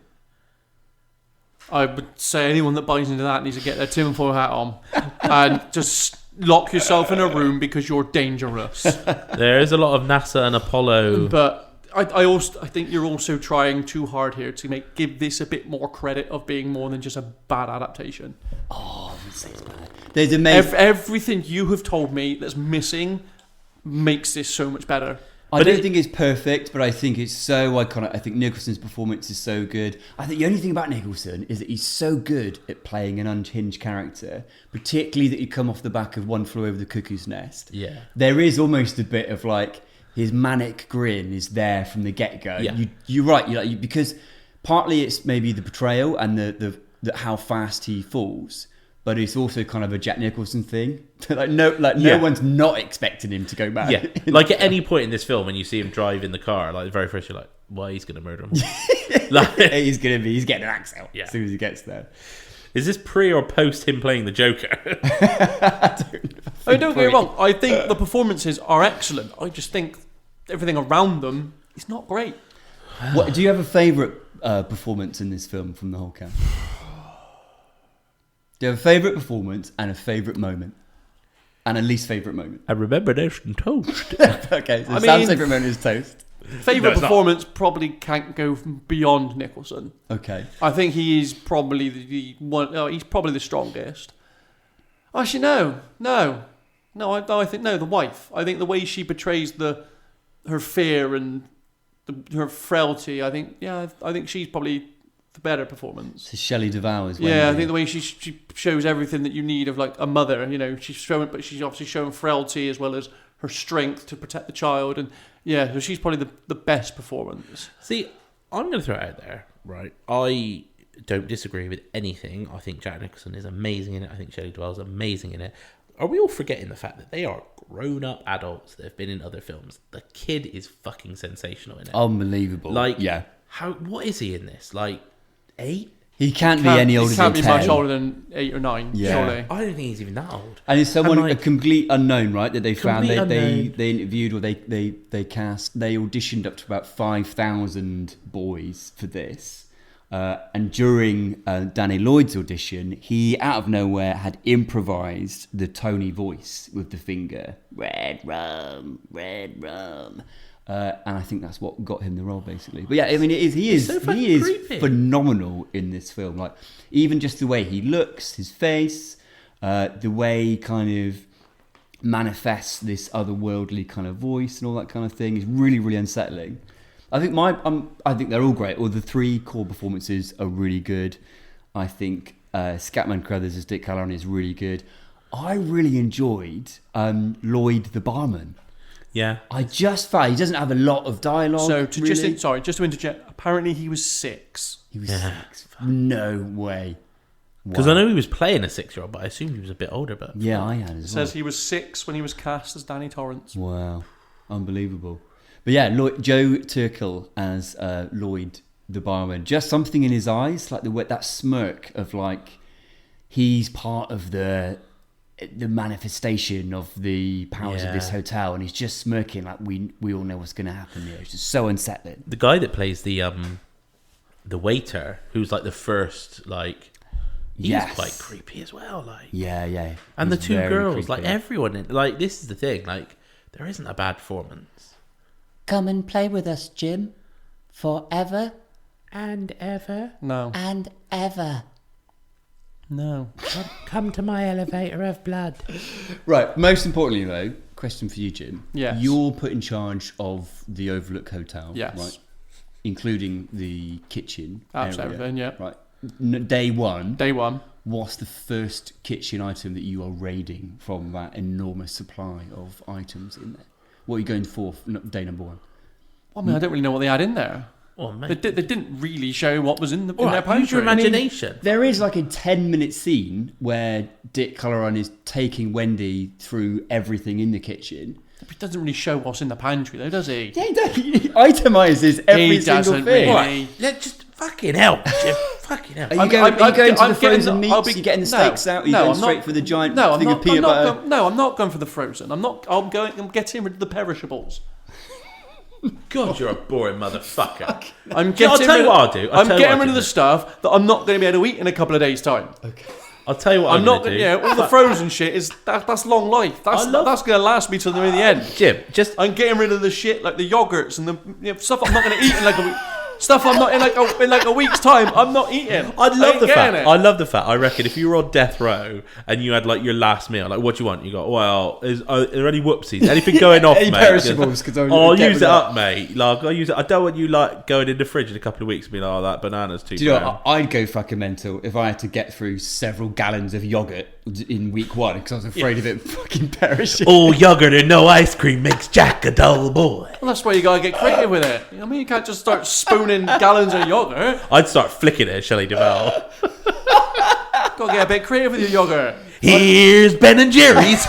I would say anyone that buys into that needs to get their tinfoil hat on and just lock yourself in a room because you're dangerous. There is a lot of NASA and Apollo. But I think you're also trying too hard here to give this a bit more credit of being more than just a bad adaptation. Oh, I wouldn't say it's bad. There's amazing. Everything you have told me that's missing makes this so much better. I don't think it's perfect, but I think it's so iconic. I think Nicholson's performance is so good. I think the only thing about Nicholson is that he's so good at playing an unhinged character, particularly that you come off the back of One Flew Over the Cuckoo's Nest. Yeah. There is almost a bit of like, his manic grin is there from the get-go. Yeah. You're right, because partly it's maybe the betrayal and the how fast he falls, but it's also kind of a Jack Nicholson thing. No one's not expecting him to go mad. Yeah, like at any point in this film, when you see him drive in the car, like the very first, you're like, "Well, he's gonna murder him." He's getting an axe out as soon as he gets there. Is this pre or post him playing the Joker? Don't get me wrong. I think the performances are excellent. I just think everything around them is not great. Do you have a favourite performance in this film from the whole cast? Do you have a favourite performance and a favourite moment? And a least favourite moment? I remember there's some toast. Okay, so Sam's favourite moment is toast. Favourite performance probably can't go beyond Nicholson. Okay. I think he is probably the one. Oh, he's probably the strongest. Actually, no. I think the wife. I think the way she portrays her fear and her frailty. I think she's probably the better performance. So Shelley Duvall as well. Yeah, I think the way she shows everything that you need of like a mother. You know, she's obviously showing frailty as well as her strength to protect the child, and so she's probably the best performance. See, I'm going to throw it out there, right? I don't disagree with anything. I think Jack Nicholson is amazing in it. I think Shelley Duvall is amazing in it. Are we all forgetting the fact that they are grown-up adults that have been in other films? The kid is fucking sensational in it. Unbelievable. Like, what is he in this? Like, 8? He can't be any older than 10. He can't be much older than 8 or 9, surely. I don't think he's even that old. And it's someone, a complete unknown, right, that they found. They interviewed or they cast. They auditioned up to about 5,000 boys for this. And during Danny Lloyd's audition, he, out of nowhere, had improvised the Tony voice with the finger. Red rum, red rum. And I think that's what got him the role, basically. But yeah, I mean, he is phenomenal in this film. Like, even just the way he looks, his face, the way he kind of manifests this otherworldly kind of voice and all that kind of thing is really, really unsettling. I think I think they're all great. All the 3 core performances are really good. I think Scatman Crothers as Dick Hallorann is really good. I really enjoyed Lloyd the barman. Yeah, I just found he doesn't have a lot of dialogue. So just to interject. Apparently, he was 6. He was 6. No way. Because I know he was playing a 6-year-old, but I assumed he was a bit older. But I had as well. It says he was 6 when he was cast as Danny Torrance. Wow, unbelievable. But yeah, Joe Turkel as Lloyd the barman. Just something in his eyes, like that smirk of like he's part of the manifestation of the powers of this hotel, and he's just smirking like we all know what's going to happen here. It's just so unsettling. The guy that plays the waiter, who's like the first, like he's quite creepy as well. Like and the 2 girls, creepy. Like everyone, like this is the thing. Like there isn't a bad performance. Come and play with us, Jim. Forever. And ever. No. And ever. No. Come to my elevator of blood. Right, most importantly though, question for you, Jim. Yes. You're put in charge of the Overlook Hotel, right? Including the kitchen Everything, yeah. Right. Day one. What's the first kitchen item that you are raiding from that enormous supply of items in there? What are you going for day number 1? I mean, I don't really know what they had in there. Oh, mate. They didn't really show what was in their pantry. Use your imagination. There is like a 10-minute scene where Dick Hallorann is taking Wendy through everything in the kitchen. He doesn't really show what's in the pantry, though, does he? Yeah, he itemises every single thing. Really. Right. Let's just fucking hell, Jim. Fucking hell. Are you going to the frozen meats? Are you getting the steaks out? Are you going straight for the giant thing of peanut butter? I'm not going for the frozen. I'm getting rid of the perishables. God, you're a boring motherfucker. I'll tell you what I'll do. I'm getting rid of the stuff that I'm not going to be able to eat in a couple of days' time. Okay. I'll tell you what I'm not going to do. Yeah, all the frozen shit that's long life. That's going to last me till the very end. Jim, I'm getting rid of the shit like the yogurts and the stuff I'm not going to eat in like a week. Stuff I'm not in like a week's time. I'm not eating. I love the fact. I reckon if you were on death row and you had like your last meal, like what do you want? You go, well, are there any whoopsies? Anything going off, any mate? Perishables? I'll use it up, mate. Like I'll use it. I don't want you like going in the fridge in a couple of weeks and being like, oh, that banana's too. Do you know what? I'd go fucking mental if I had to get through several gallons of yogurt in week 1 because I was afraid of it fucking perishing. All yogurt and no ice cream makes Jack a dull boy. Well, that's why you gotta get creative with it. I mean, you can't just start spooning gallons of yogurt. I'd start flicking it at Shelley Duvall. Gotta get a bit creative with your yogurt. Here's Ben and Jerry's.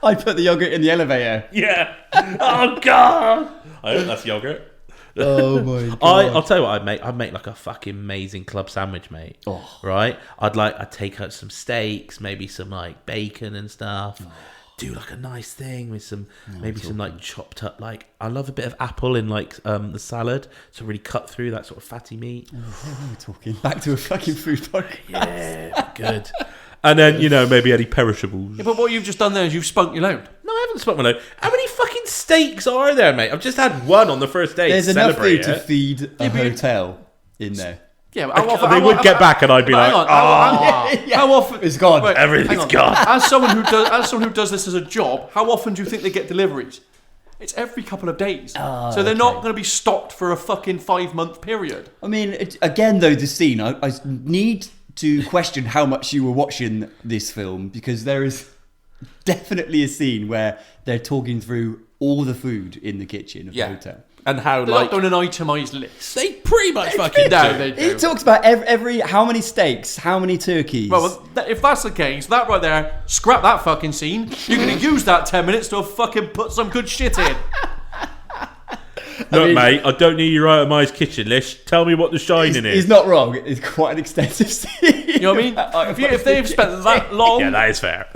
I put the yogurt in the elevator. Yeah. Oh God. I hope that's yogurt. Oh my god. I'll tell you what I'd make like a fucking amazing club sandwich, mate. Oh. Right? I'd take out some steaks, maybe some like bacon and stuff. Oh. Do like a nice thing with some some like chopped up like I love a bit of apple in like the salad to really cut through that sort of fatty meat. We're talking back to a fucking food podcast. Yeah, good. And then, maybe any perishables. Yeah, but what you've just done there is you've spunked your load. No, I haven't spent my load. How many fucking steaks are there, mate? I've just had one on the first day. There's to enough celebrate food to it. feed a hotel in there. Yeah, but how often, They would get back and I'd be like, hang on, how often It's gone. Wait, everything's hang on. gone. As someone who does this as a job, how often do you think they get deliveries? It's every couple of days. So they're not going to be stocked for a fucking 5-month period. I mean, again, though, the scene, I need to question how much you were watching this film, because there is definitely a scene where they're talking through all the food in the kitchen of the hotel. And how, They're not doing an itemised list. they pretty much fucking No, do. they do. He talks about every how many steaks, how many turkeys. Well, if that's the case, that right there, scrap that fucking scene. You're going to use that 10 minutes to fucking put some good shit in. Look, mate, I don't need your itemised kitchen list. Tell me what the shining is. he's not wrong. It's quite an extensive scene. You know what I mean? If they've spent that long, Yeah, that is fair.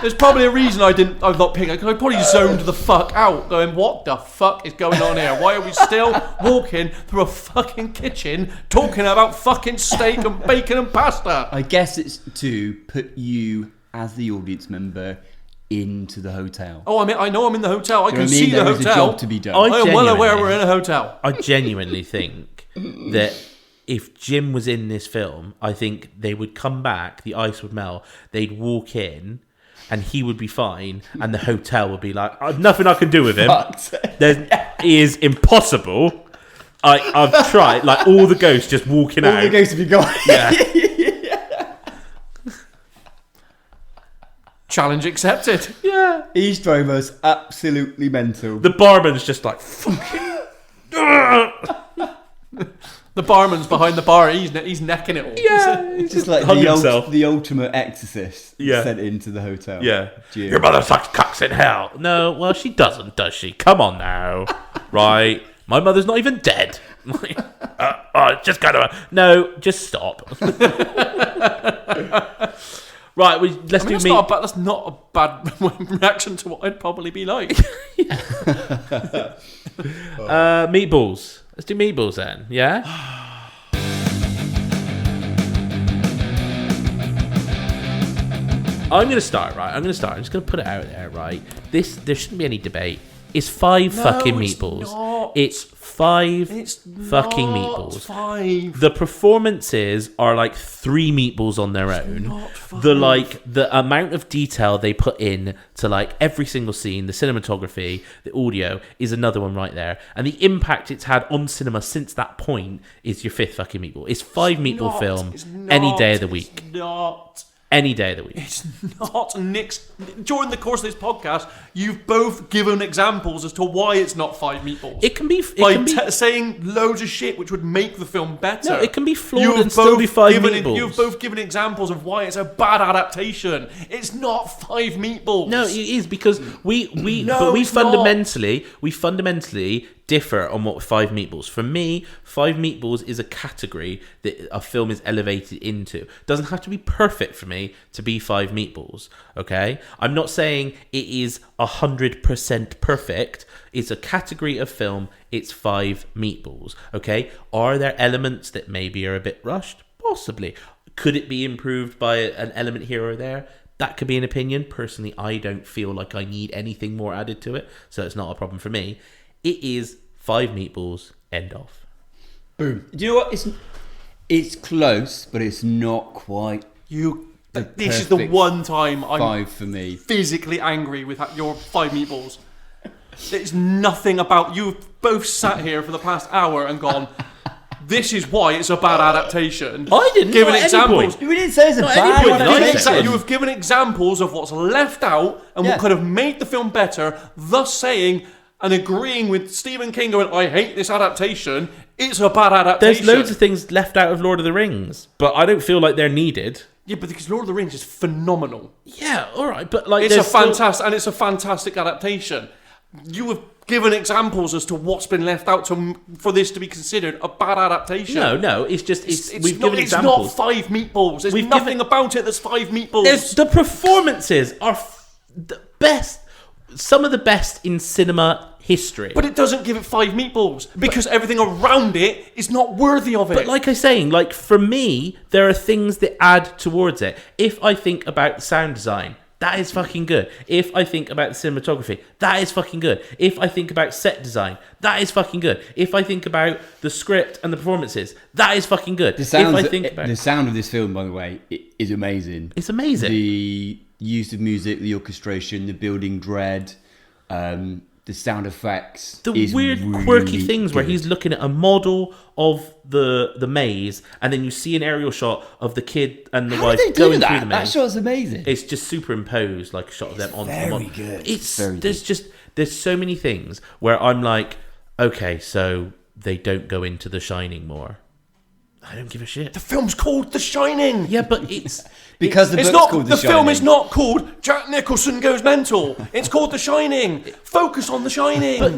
there's probably a reason I'm not picking. I probably zoned the fuck out, going, "What the fuck is going on here? Why are we still walking through a fucking kitchen talking about fucking steak and bacon and pasta?" I guess it's to put you as the audience member into the hotel. Oh, I know I'm in the hotel. I Do you know can what I mean? see the There is a hotel. job to be done. I I am well aware genuinely- we're in a hotel. I genuinely think that if Jim was in this film, I think they would come back, the ice would melt, they'd walk in, and he would be fine, and the hotel would be like, I've nothing I can do with him. He is impossible. I've tried, like all the ghosts just walking All out. the ghosts to be gone. Yeah. Challenge accepted. Yeah. He's drove us absolutely mental. The barman's just like, fucking. The barman's behind the bar. He's necking it all. Yeah. It's just like hung himself. the ultimate exorcist Yeah. sent into the hotel. Yeah. Jim. Your mother sucks cocks in hell. No, well, she doesn't, does she? Come on now. Right? My mother's not even dead. Just gotta. No, just stop. Right, let's do that's meat. that's not a bad reaction to what I'd probably be like. Meatballs. Let's do meatballs then, yeah? I'm going to start, right? I'm just going to put it out there, right? There shouldn't be any debate. It's 5 fucking it's meatballs. not. It's 5 It's fucking not meatballs. 5. The performances are like 3 meatballs on their own. not 5. The amount of detail they put in to like every single scene, the cinematography, the audio is another one right there. And the impact it's had on cinema since that point is your 5th fucking meatball. It's 5 meatball film It's any day of the not, week. It's not. Any day of the week. It's not. During the course of this podcast, you've both given examples as to why it's not 5 meatballs. It can be Saying loads of shit which would make the film better. No, it can be flawed and still be 5 meatballs. You've both given examples of why it's a bad adaptation. It's not 5 meatballs. No, it is because we it's fundamentally differ on what 5 meatballs. For me, 5 meatballs is a category that a film is elevated into. Doesn't have to be perfect for me to be 5 meatballs. Okay, I'm not saying it is 100% perfect. It's a category of film. It's 5 meatballs. Okay, are there elements that maybe are a bit rushed? Possibly. Could it be improved by an element here or there? That could be an opinion. Personally, I don't feel like I need anything more added to it, so it's not a problem for me. It is 5 meatballs, end of. Boom. Do you know what? It's close, but it's not quite This is the perfect one time I'm 5 for me. physically angry with your 5 meatballs. There's nothing about... You've both sat here for the past hour and gone, this is why it's a bad adaptation. I didn't. Given Not at any examples. point. We didn't say it's a Not bad anybody likes adaptation. it. You have given examples of what's left out and Yeah. what could have made the film better, thus saying and agreeing with Stephen King going, I hate this adaptation, It's a bad adaptation. There's loads of things left out of Lord of the Rings, but I don't feel like they're needed. Yeah, but because Lord of the Rings is phenomenal. Yeah, all right, but like It's there's it's a fantastic adaptation. You have given examples as to what's been left out for this to be considered a bad adaptation. No, it's just we've not, given it's examples. not 5 meatballs. There's We've nothing given- about it that's 5 meatballs. The performances are the best, some of the best in cinema history. But it doesn't give it 5 meatballs because everything around it is not worthy of it. But like I was saying, like for me, there are things that add towards it. If I think about the sound design, that is fucking good. If I think about the cinematography, that is fucking good. If I think about set design, that is fucking good. If I think about the script and the performances, that is fucking good. The sound It's of this film, by the way, is amazing. amazing. The use of music, the orchestration, the building dread, the sound effects. The is weird, really quirky things where good. he's looking at a model of the maze, and then you see an aerial shot of the kid and the How wife did they going do through that? the That maze. shot's amazing. It's just superimposed, like a shot of them on the very model. good. It's Very there's so many things where I'm like, okay, so they don't go into The Shining more. I don't give a shit. the film's called The Shining. Yeah, but it's Because the It's book's not. called The film Shining. is not called Jack Nicholson Goes Mental. It's called The Shining. Focus on The Shining. but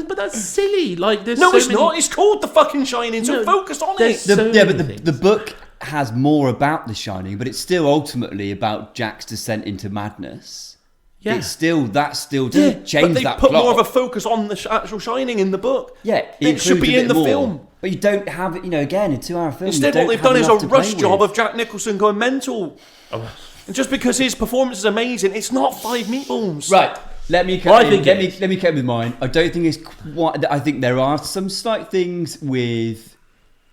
but that's silly. Like there's no, so it's many, not. It's called The fucking Shining. So No, focus on it. there's The, so yeah, many but things. the book has more about The Shining, but it's still ultimately about Jack's descent into madness. Yeah. That still Yeah, doesn't change but they that put plot. more of a focus on the actual Shining in the book. Yeah, it should includes be a in bit the more. film. But you don't have it, again, a 2-hour film. Instead, you what don't they've have done is a enough to play rush job with. of Jack Nicholson going mental. And just because his performance is amazing, it's not 5 meatballs. Right, let me Well, I cut think let it me is. let me cut with mine. I don't think it's quite. I think there are some slight things with.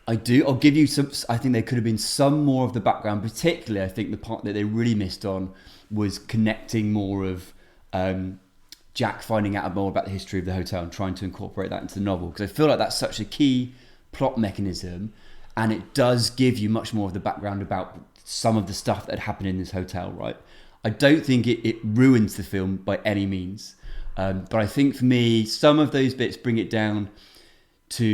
I'll give you some. I think there could have been some more of the background. Particularly, I think the part that they really missed on was connecting more of Jack finding out more about the history of the hotel and trying to incorporate that into the novel, because I feel like that's such a key plot mechanism, and it does give you much more of the background about some of the stuff that had happened in this hotel, right? I don't think it ruins the film by any means, but I think for me, some of those bits bring it down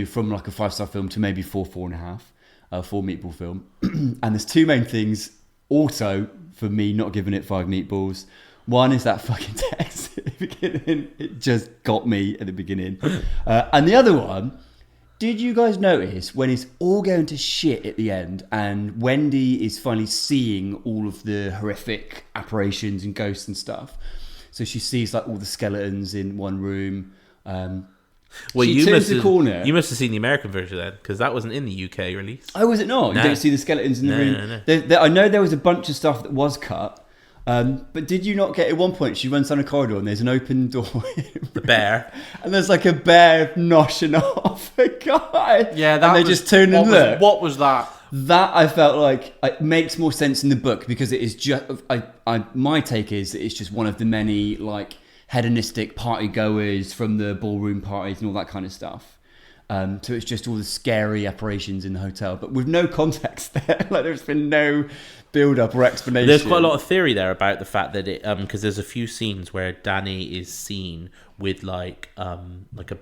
from like a 5-star film to maybe 4.5, 4 meatball film. And there's 2 main things also for me not giving it 5 meatballs. One is that fucking text at the beginning. It just got me at the beginning. And the other one, did you guys notice when it's all going to shit at the end and Wendy is finally seeing all of the horrific apparitions and ghosts and stuff? So she sees like all the skeletons in one room. Well, she you turns must the have, corner. you must have seen the American version then, because that wasn't in the UK release. Oh, was it not? No. You don't see the skeletons in the room? No. I know there was a bunch of stuff that was cut. But did you not get at one point she runs down a corridor and there's an open door The bear. and there's like a bear noshing off a guy? Yeah, and they just turn and look. What was that? That I felt like it makes more sense in the book because it is just. My take is that it's just one of the many like hedonistic party goers from the ballroom parties and all that kind of stuff. So it's just all the scary apparitions in the hotel, but with no context there. Like there's been no build-up or explanation. There's quite a lot of theory there about the fact that it because there's a few scenes where Danny is seen with like a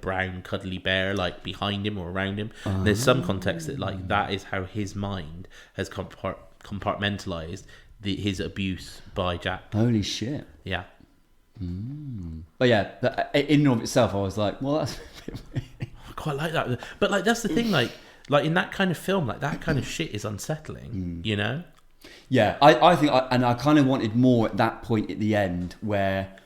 brown cuddly bear like behind him or around him. And there's some context that like that is how his mind has compartmentalized his abuse by Jack. Holy shit. Yeah. But yeah, in and of itself, I was like, well, that's. I quite like that, but like that's the thing, like in that kind of film, like that kind of shit is unsettling, you know. Yeah, I think, and I kind of wanted more at that point at the end where,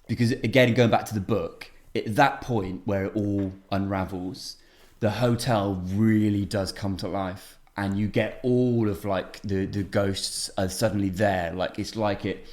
because again, going back to the book, at that point where it all unravels, the hotel really does come to life, and you get all of like the ghosts are suddenly there. Like it's like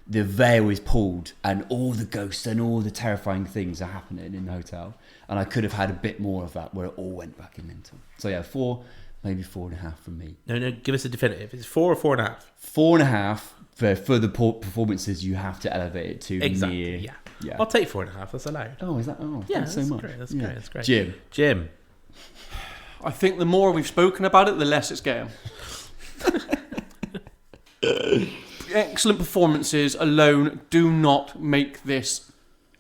the veil is pulled, and all the ghosts and all the terrifying things are happening in the hotel. And I could have had a bit more of that where it all went back in mental. So yeah, 4, maybe 4.5 from me. No, give us a definitive. It's 4 or 4.5. 4.5 for the performances. You have to elevate it to Exactly. near. Yeah. I'll take 4.5. That's allowed. Oh, is that? Oh, Yeah, thanks so that's much. great. That's Yeah. great. That's great. Jim. I think the more we've spoken about it, the less it's getting. Excellent performances alone do not make this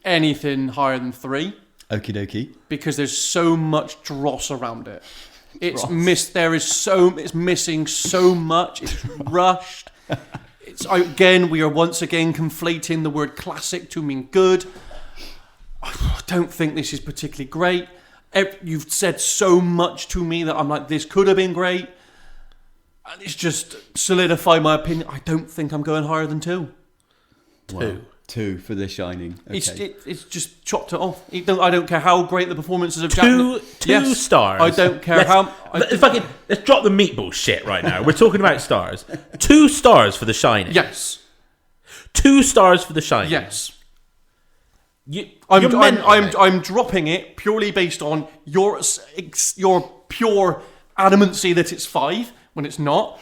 anything higher than 3. Okie dokie. because there's so much dross around it. It's it's missing so much. It's rushed. We are once again conflating the word classic to mean good. I don't think this is particularly great. You've said so much to me that I'm like, this could have been great. And it's just solidified my opinion. I don't think I'm going higher than 2. Wow. 2 for The Shining. Okay. It's just chopped it off. I don't care how great the performances of Two Jack. stars. I don't care how. Let's drop the meatball shit right now. We're talking about stars. 2 stars for The Shining. Yes. 2 stars for The Shining. Yes. I'm I'm dropping it purely based on your pure adamancy that it's 5 when it's not.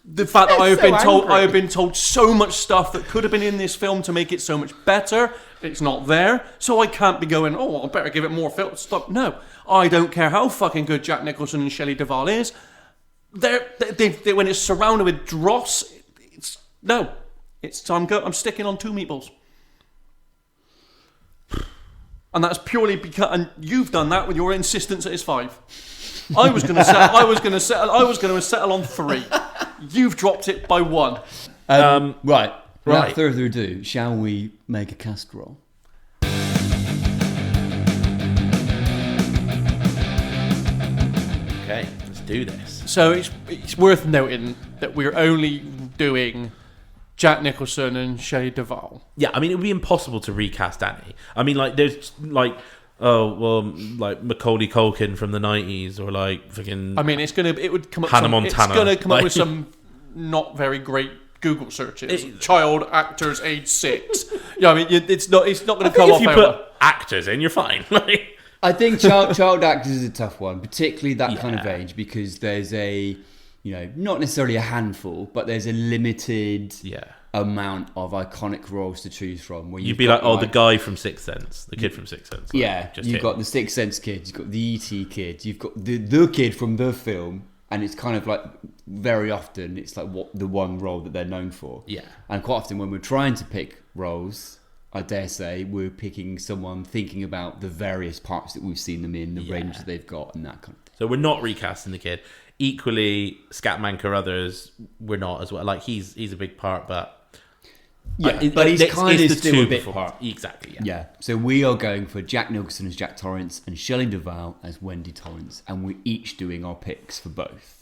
The fact that I have been told so much stuff that could have been in this film to make it so much better. It's not there, so I can't be going, I better give it more film. Stop. No, I don't care how fucking good Jack Nicholson and Shelley Duvall is. They when it's surrounded with dross, I'm sticking on 2 meatballs. And that's purely because, and you've done that with your insistence that it's 5. I was going to settle on 3. You've dropped it by 1. Right. Without further ado, shall we make a cast roll? Okay, let's do this. So it's worth noting that we're only doing Jack Nicholson and Shelley Duvall. Yeah, I mean, it would be impossible to recast Annie. I mean, like, there's like, like Macaulay Culkin from the 90s, or like fucking. I mean, it would come up. Hannah Montana. It's going to come up with some not very great Google searches. Child actors age 6. Yeah, I mean, it's not going to come off. If you put actors in, you're fine. I think child actors is a tough one, particularly that kind of age, because there's not necessarily a handful, but there's a limited amount of iconic roles to choose from. Where you'd be like, the guy from Sixth Sense, the kid from Sixth Sense. You've got the Sixth Sense kid, you've got the E.T. kid, you've got the kid from the film, and it's kind of like very often it's like the one role that they're known for. Yeah, and quite often when we're trying to pick roles, I dare say we're picking someone thinking about the various parts that we've seen them in, the range that they've got, and that kind of thing. So we're not recasting the kid. Equally, Scatman Carruthers, we're not as well. Like, he's a big part, but but he's kind of still a big part. Exactly. Yeah. So we are going for Jack Nicholson as Jack Torrance and Shelley Duvall as Wendy Torrance, and we're each doing our picks for both.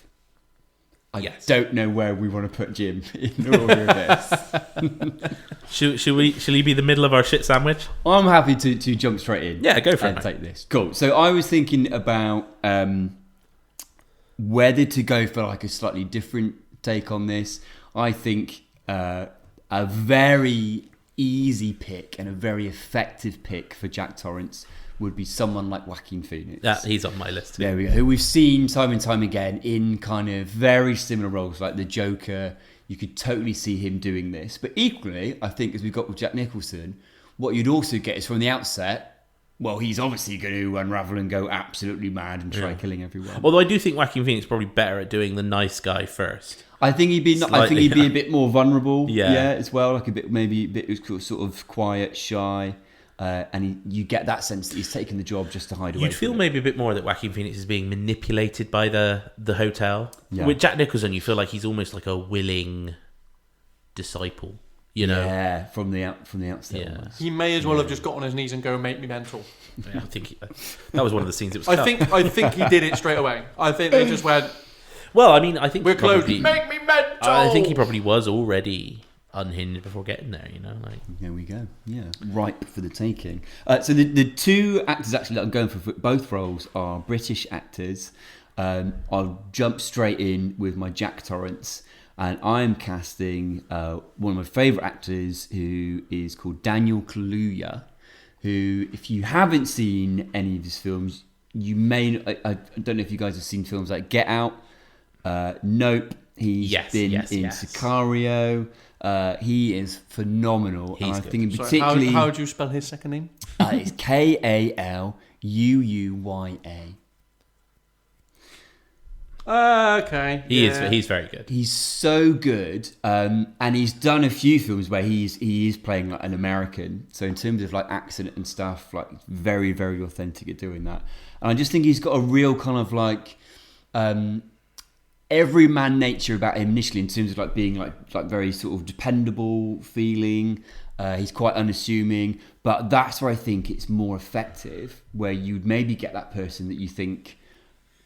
I don't know where we want to put Jim in the order of this. Shall he be the middle of our shit sandwich? I'm happy to jump straight in. Yeah, go for it. And take this. Cool. So I was thinking about whether to go for like a slightly different take on this. I think a very easy pick and a very effective pick for Jack Torrance would be someone like Joaquin Phoenix. Yeah, he's on my list too. There we go. Who we've seen time and time again in kind of very similar roles, like the Joker. You could totally see him doing this. But equally, I think as we've got with Jack Nicholson, what you'd also get is from the outset, well, he's obviously going to unravel and go absolutely mad and try killing everyone. Although I do think Joaquin Phoenix is probably better at doing the nice guy first. I think he'd be a bit more vulnerable, as well, like a bit sort of quiet, shy. And you get that sense that he's taken the job just to hide away. You'd feel maybe a bit more that Joaquin Phoenix is being manipulated by the hotel. Yeah. With Jack Nicholson, you feel like he's almost like a willing disciple. You know? Yeah, from the outset. Yeah. He may as well have just got on his knees and go make me mental. Yeah, I think that was one of the scenes. It was. I think he did it straight away. I think they just went. Well, I mean, I think we're close. Make me mental. I think he probably was already unhinged before getting there, like there we go. Ripe for the taking. So the 2 actors actually that I'm going for both roles are British actors. I'll jump straight in with my Jack Torrance, and I'm casting one of my favourite actors, who is called Daniel Kaluuya, who, if you haven't seen any of his films, you may I don't know if you guys have seen films like Get Out, Nope. He's been in Sicario. He is phenomenal. He's and I good. think particularly... How would you spell his second name? It's Kaluuya. Okay. He's very good. He's so good, and he's done a few films where he is playing like an American. So in terms of like accent and stuff, like very, very authentic at doing that. And I just think he's got a real kind of like everyman nature about him initially, in terms of like being like very sort of dependable feeling. He's quite unassuming, but that's where I think it's more effective, where you'd maybe get that person that you think,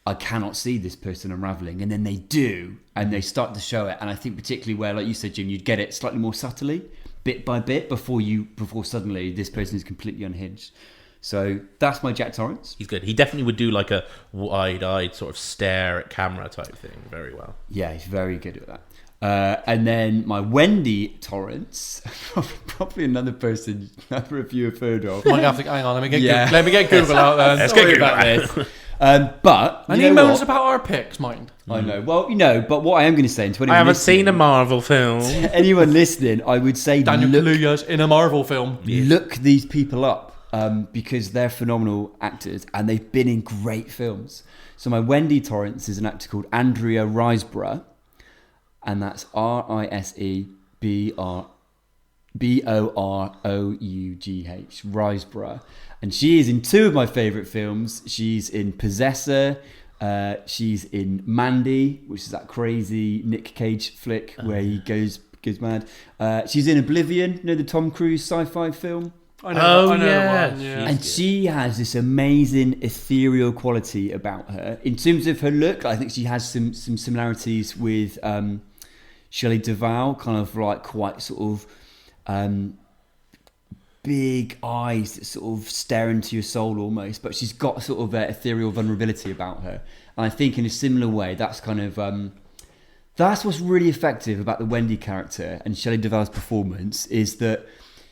I cannot see this person unraveling, and then they do, and they start to show it. And I think particularly where, like you said, Jim, you'd get it slightly more subtly, bit by bit, before suddenly this person is completely unhinged. So that's my Jack Torrance. He's good. He definitely would do like a wide-eyed sort of stare at camera type thing very well. Yeah, he's very good at that. And then my Wendy Torrance, probably another person neither of you have heard of. Hang on, let me get Google out there. Let's get Google out. But and he moans about our picks, mind. I know. Well, but what I am going to say, to anyone I haven't listening, seen a Marvel film. anyone listening, I would say Daniel Kaluuya's in a Marvel film. Look these people up, because they're phenomenal actors and they've been in great films. So my Wendy Torrance is an actor called Andrea Riseborough, and that's Riseborugh, Riseborough. And she is in two of my favourite films. She's in Possessor. She's in Mandy, which is that crazy Nick Cage flick where he goes mad. She's in Oblivion, the Tom Cruise sci-fi film. I know yeah. the one, yeah. And she has this amazing ethereal quality about her. In terms of her look, I think she has some similarities with Shelley Duvall, kind of like quite sort of big eyes that sort of stare into your soul almost, but she's got sort of ethereal vulnerability about her. And I think in a similar way, that's kind of that's what's really effective about the Wendy character and Shelley Duvall's performance, is that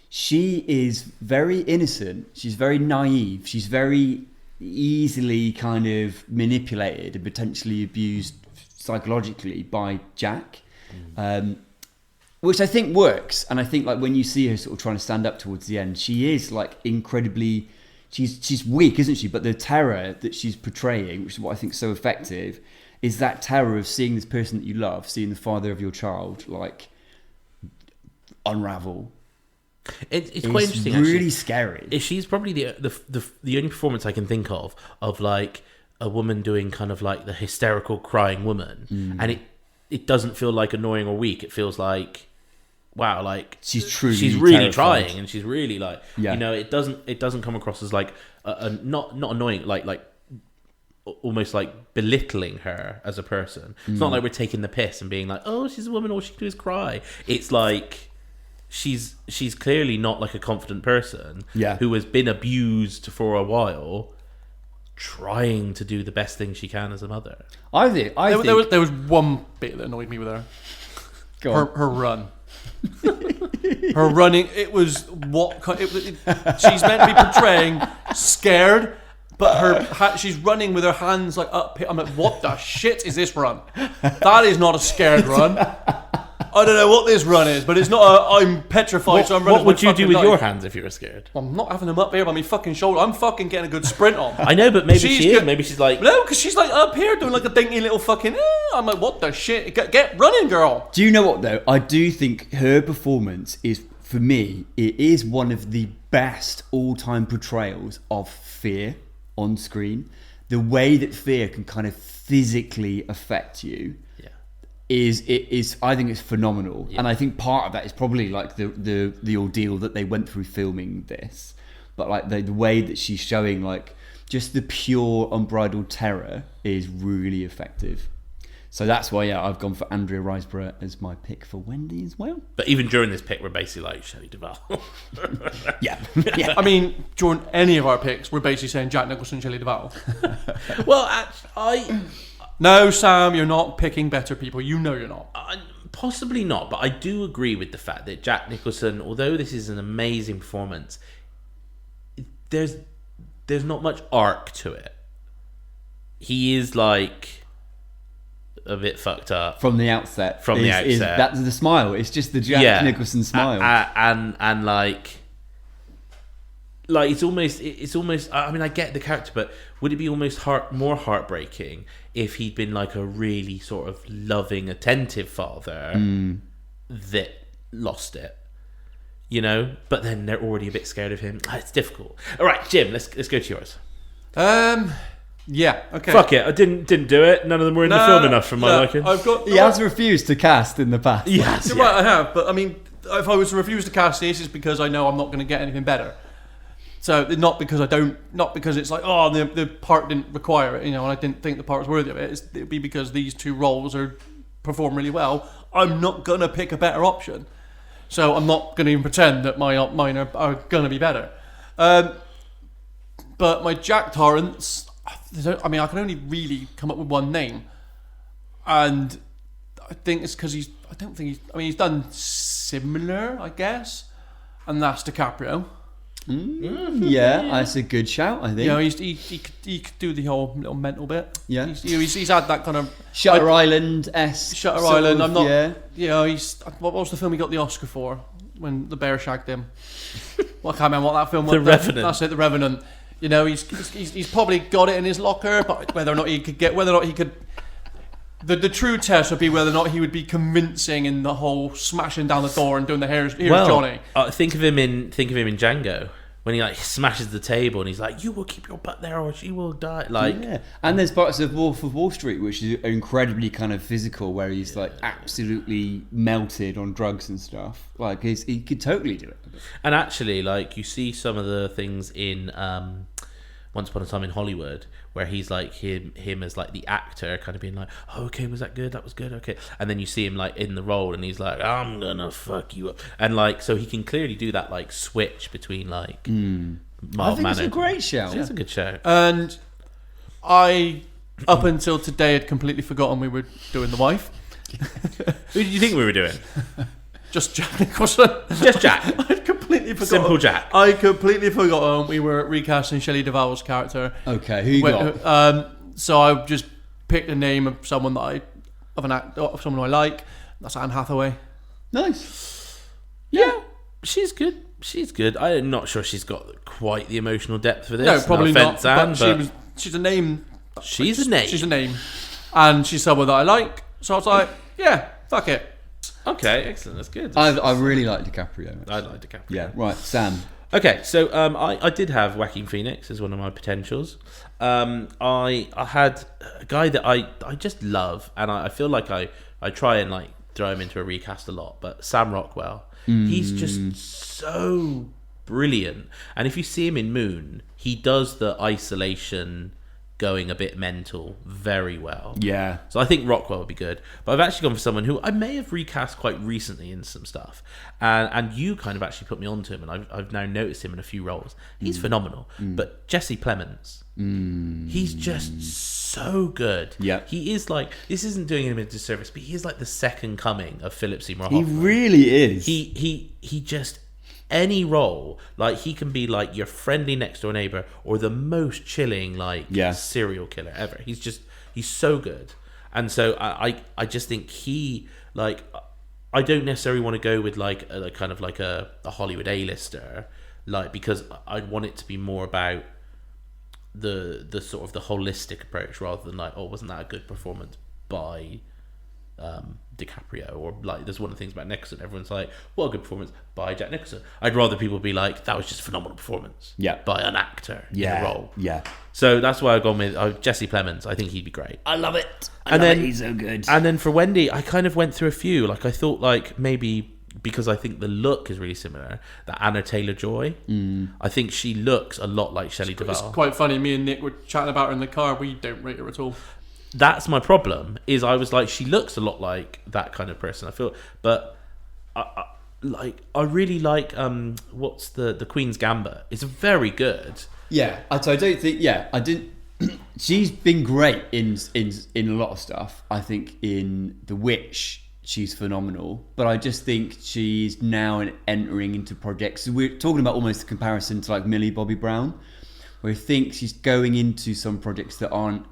she is very innocent, she's very naive, she's very easily kind of manipulated and potentially abused psychologically by Jack, which I think works. And I think like when you see her sort of trying to stand up towards the end, she is like incredibly, she's weak, isn't she? But the terror that she's portraying, which is what I think is so effective, is that terror of seeing this person that you love, seeing the father of your child, like unravel. It's quite interesting. Really actually. Scary. She's probably the only performance I can think of like a woman doing kind of like the hysterical crying woman, and it doesn't feel like annoying or weak. It feels like, wow, like she's really terrified. trying, and she's really like, Yeah. it doesn't come across as like not annoying, like almost like belittling her as a person. It's not like we're taking the piss and being like, oh, she's a woman, all she can do is cry. It's like she's clearly not like a confident person who has been abused for a while, trying to do the best thing she can as a mother. I think there was one bit that annoyed me with her. Her run. Her running. It was she's meant to be portraying scared, but she's running with her hands like up. I'm like, what the shit is this run? That is not a scared run. I don't know what this run is, but it's not I'm petrified, so I'm running. What would you do with life. your hands if you were scared? I'm not having them up here by my fucking shoulder. I'm fucking getting a good sprint on. I know, but maybe she is. Maybe she's like... No, because she's like up here doing like a dainty little fucking... I'm like, what the shit? Get running, girl. Do you know what, though? I do think her performance is, for me, it is one of the best all-time portrayals of fear on screen. The way that fear can kind of physically affect you is I think it's phenomenal. And I think part of that is probably like the ordeal that they went through filming this, but like the way that she's showing like just the pure unbridled terror is really effective. So that's why I've gone for Andrea Riseborough as my pick for Wendy as well. But even during this pick, we're basically like Shelley Duvall. yeah. I mean, during any of our picks, we're basically saying Jack Nicholson, Shelley Duvall. Well, No, Sam, you're not picking better people. You know you're not. Possibly not, but I do agree with the fact that Jack Nicholson, although this is an amazing performance, there's not much arc to it. He is like a bit fucked up from the outset. That's the smile. It's just the Jack Nicholson smile, and like like it's almost. I mean, I get the character, but would it be almost more heartbreaking if he'd been like a really sort of loving, attentive father that lost it? You know, but then they're already a bit scared of him. It's difficult. All right, Jim, let's go to yours. Yeah. Okay. Fuck it, I didn't do it. None of them were in the film enough for my liking. He has refused to cast in the past. Yes, You're right, I have. But I mean, if I was to refuse to cast this, it's because I know I'm not going to get anything better. So not because it's like, oh, the part didn't require it, you know, and I didn't think the part was worthy of it. It'd be because these two roles perform really well. I'm not gonna pick a better option, so I'm not gonna even pretend that mine are gonna be better. But my Jack Torrance, I mean, I can only really come up with one name, and I think it's because he's done similar, I guess, and that's DiCaprio. Yeah, that's a good shout, I think. You know, he could do the whole little mental bit. Yeah. He's had that kind of Shutter Island-esque. Shutter Island. Of, I'm not. Yeah. You know, what was the film he got the Oscar for when the bear shagged him? Well, I can't remember what that film was. The Revenant. That's it, The Revenant. You know, he's probably got it in his locker, but whether or not he could. The true test would be whether or not he would be convincing in the whole smashing down the door and doing the here's Johnny. Think of him in Django when he like smashes the table and he's like, "You will keep your butt there, or she will die." Like, yeah. And there's parts of Wolf of Wall Street which is incredibly kind of physical, where he's like absolutely melted on drugs and stuff. Like he could totally do it. and actually, like you see some of the things in Once Upon a Time in Hollywood, where he's like him as like the actor, kind of being like, oh, okay, was that good? That was good, okay. And then you see him like in the role, and he's like, I'm gonna fuck you up, and like so he can clearly do that like switch between like I think it's a great show. It's a good show. And I, up until today, had completely forgotten we were doing The Wife. Who did you think we were doing? Just Jack Nicholson. Just Jack. I'd completely forgotten. Simple Jack. I completely forgotten we were recasting Shelley Duvall's character. Okay, who you got? So I just picked a name of someone of someone who I like. That's Anne Hathaway. Nice. Yeah, she's good. She's good. I'm not sure she's got quite the emotional depth for this. No, probably no not. offense, Anne, but she's a name. She's a name. She's a name, and she's someone that I like. So I was like, yeah, fuck it. Okay, excellent. That's good. I really like DiCaprio. I like DiCaprio. Yeah, right, Sam. Okay, so I did have Joaquin Phoenix as one of my potentials. I had a guy that I just love, and I feel like I try and like throw him into a recast a lot, but Sam Rockwell. He's just so brilliant, and if you see him in Moon, he does the isolation, going a bit mental very well. Yeah. So I think Rockwell would be good. But I've actually gone for someone who I may have recast quite recently in some stuff. And you kind of actually put me onto him, and I've now noticed him in a few roles. He's phenomenal. But Jesse Plemons, he's just so good. Yeah. He is like, this isn't doing him a disservice, but he is like the second coming of Philip Seymour He Hoffman. really is. He just, any role, like he can be like your friendly next door neighbor or the most chilling like serial killer ever. He's so good. And so I just think he, like, I don't necessarily want to go with like a kind of like a Hollywood A-lister, like, because I want it to be more about the sort of the holistic approach rather than like, oh, wasn't that a good performance by DiCaprio, or like there's one of the things about Nicholson, everyone's like, what a good performance by Jack Nicholson. I'd rather people be like, that was just a phenomenal performance by an actor in a role. So that's why I've gone with Jesse Plemons. I think he'd be great. I love it. He's so good. And then for Wendy, I kind of went through a few. Like I thought, like maybe because I think the look is really similar, that Anna Taylor-Joy. I think she looks a lot like Shelley Duvall. It's quite funny. Me and Nick were chatting about her in the car. We don't rate her at all. That's my problem. Is I was like, she looks a lot like that kind of person. I feel, but I really like what's the Queen's Gambit. It's very good. Yeah, I don't think. Yeah, I didn't. She's been great in a lot of stuff. I think in The Witch, she's phenomenal. But I just think she's now entering into projects. So we're talking about almost a comparison to like Millie Bobby Brown, where I think she's going into some projects that aren't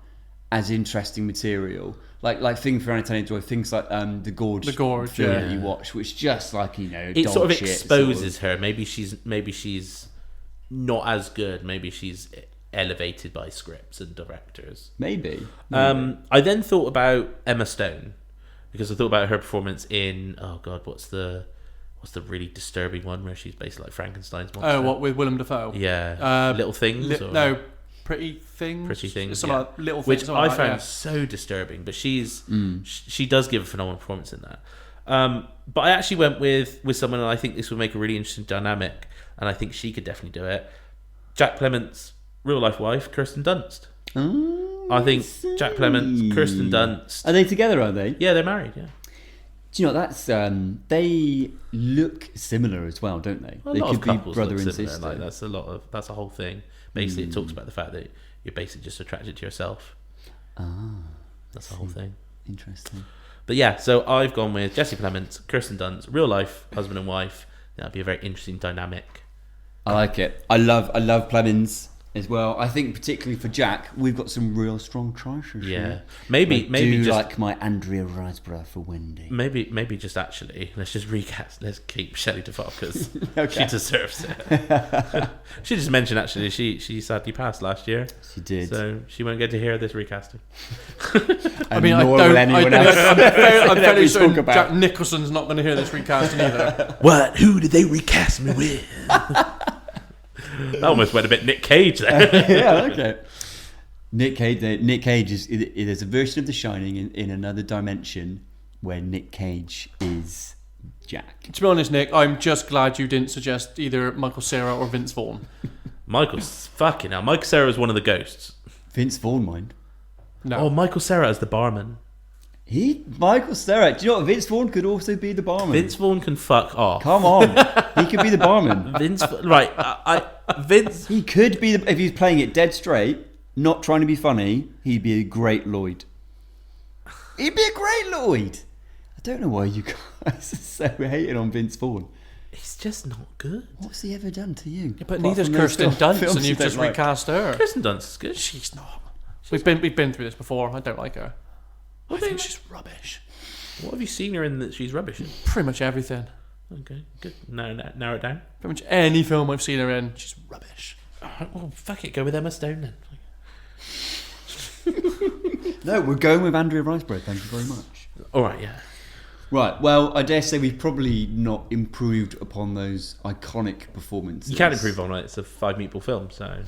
as interesting material, like things for Anna Taylor-Joy, things like the Gorge film that you watch, which just like, you know, it dog sort of shit, exposes her. Maybe she's not as good. Maybe she's elevated by scripts and directors. Maybe. I then thought about Emma Stone because I thought about her performance in what's the really disturbing one where she's basically like Frankenstein's monster? Oh, what with Willem Dafoe? Yeah, Little Things. No, Pretty Things. Pretty Things. Something Yeah. like Little Which Things. I Like found that, so disturbing, but she does give a phenomenal performance in that. But I actually went with someone, and I think this would make a really interesting dynamic, and I think she could definitely do it. Jack Clement's real life wife, Kirsten Dunst. I think Jack Clement, Kirsten Dunst. Are they together? Are they? Yeah, they're married. Yeah. Do you know that's they look similar as well, don't they? A They lot could of couples be brother look and similar. sister. Like, that's a whole thing. Basically, it talks about the fact that you're basically just attracted to yourself. That's the whole thing. Interesting. But yeah, so I've gone with Jesse Plemons, Kirsten Dunst, real life husband and wife. That'd be a very interesting dynamic. I like it. I love Plemons as well. I think particularly for Jack, we've got some real strong choices. Yeah, here. maybe do just like my Andrea Riseborough for Wendy. maybe just actually let's just recast. Let's keep Shelley Duvall because Okay. she deserves it. She just mentioned actually she sadly passed last year. She did. So she won't get to hear this recasting. I mean, nor will anyone else. I'm that fairly we certain talk about. Jack Nicholson's not going to hear this recasting either. What? Who did they recast me with? That almost went a bit Nick Cage there. Yeah, okay. Nick Cage is there's a version of The Shining in another dimension where Nick Cage is Jack. To be honest, Nick, I'm just glad you didn't suggest either Michael Cera or Vince Vaughn. Michael's fucking hell. Michael Cera is one of the ghosts. Vince Vaughn, mind. No. Oh, Michael Cera as the barman. Michael Cera. Do you know what? Vince Vaughn could also be the barman. Vince Vaughn can fuck off. Come on, he could be the barman. Vince. He could be if he's playing it dead straight, not trying to be funny. He'd be a great Lloyd. He'd be a great Lloyd. I don't know why you guys are so hating on Vince Vaughn. He's just not good. What's he ever done to you? But Apart neither's from those Kirsten Dunst, films and you you've don't just like? recast her. Kirsten Dunst is good. She's not. We've been through this before. I don't like her. I think she's rubbish. What have you seen her in that she's rubbish in? Pretty much everything. Okay, good. Narrow it down. Pretty much any film I've seen her in, she's rubbish. Well, fuck it. Go with Emma Stone then. No, we're going with Andrea Riseborough. Thank you very much. All right, yeah. Right. Well, I dare say we've probably not improved upon those iconic performances. You can improve on it. It's a 5 meatball film, so.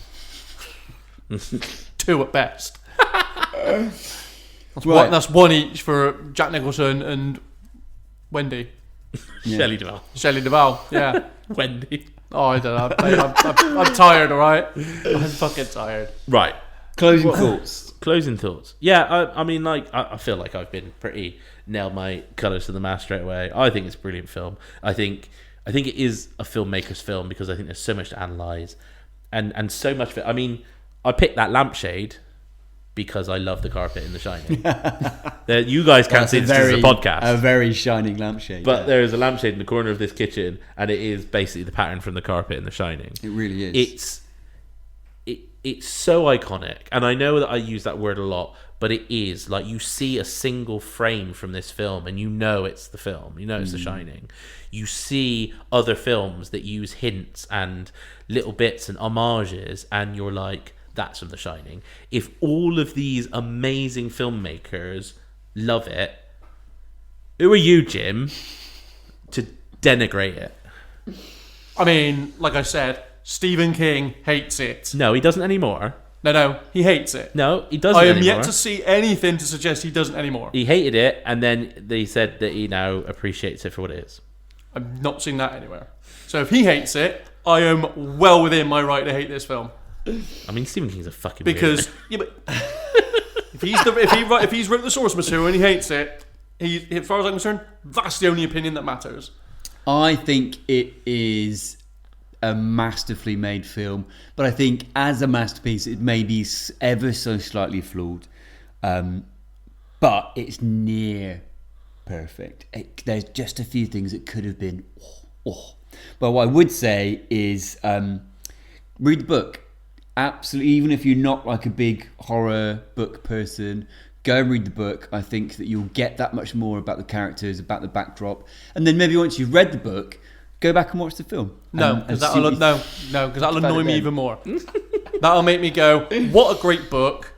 2 at best. Right. That's one each for Jack Nicholson and Wendy. Yeah. Shelley Duvall. Shelley Duvall, yeah. Wendy. Oh, I don't know. I'm tired, alright? I'm fucking tired. Right. Closing thoughts. Closing thoughts. Yeah, I mean, like, I feel like I've been pretty nailed my colours to the mast straight away. I think it's a brilliant film. I think it is a filmmaker's film because I think there's so much to analyse and so much of it. I mean, I picked that lampshade because I love the carpet in The Shining. You guys can't see this as a podcast. A very shining lampshade. But there is a lampshade in the corner of this kitchen, and it is basically the pattern from the carpet in The Shining. It really is. It's so iconic, and I know that I use that word a lot, but it is like you see a single frame from this film, and you know it's the film. You know it's The Shining. You see other films that use hints and little bits and homages, and you're like, that's from The Shining. If all of these amazing filmmakers love it, who are you, Jim, to denigrate it? I mean, like I said, Stephen King hates it. No, he doesn't anymore. No, he hates it. No, he doesn't I am anymore. yet to see anything to suggest he doesn't anymore. He hated it, and then they said that he now appreciates it for what it is. I'm not seeing that anywhere. So if he hates it, I am well within my right to hate this film. I mean, Stephen King's a fucking Because weirdo. yeah, but if he's wrote the source material and he hates it, as far as I'm concerned, that's the only opinion that matters. I think it is a masterfully made film, but I think as a masterpiece, it may be ever so slightly flawed, but it's near perfect. There's just a few things that could have been. But what I would say is read the book. Absolutely, even if you're not like a big horror book person, go and read the book. I think that you'll get that much more about the characters, about the backdrop, and then maybe once you've read the book, go back and watch the film. No, because that'll annoy me even more. That'll make me go, what a great book.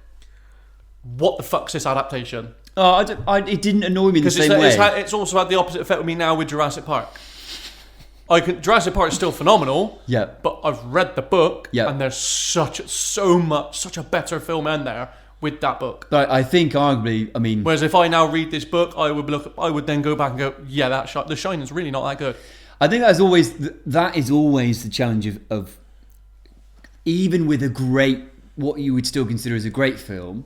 What the fuck's this adaptation? Oh, it didn't annoy me in the same way. It's also had the opposite effect with me now with Jurassic Park. Jurassic Park is still phenomenal. Yeah. But I've read the book, Yeah. and there's such a better film in there with that book. I think arguably, I mean, Whereas if I now read this book, I would then go back and go, yeah, The Shining's really not that good. I think that is always the challenge of even with what you would still consider as a great film,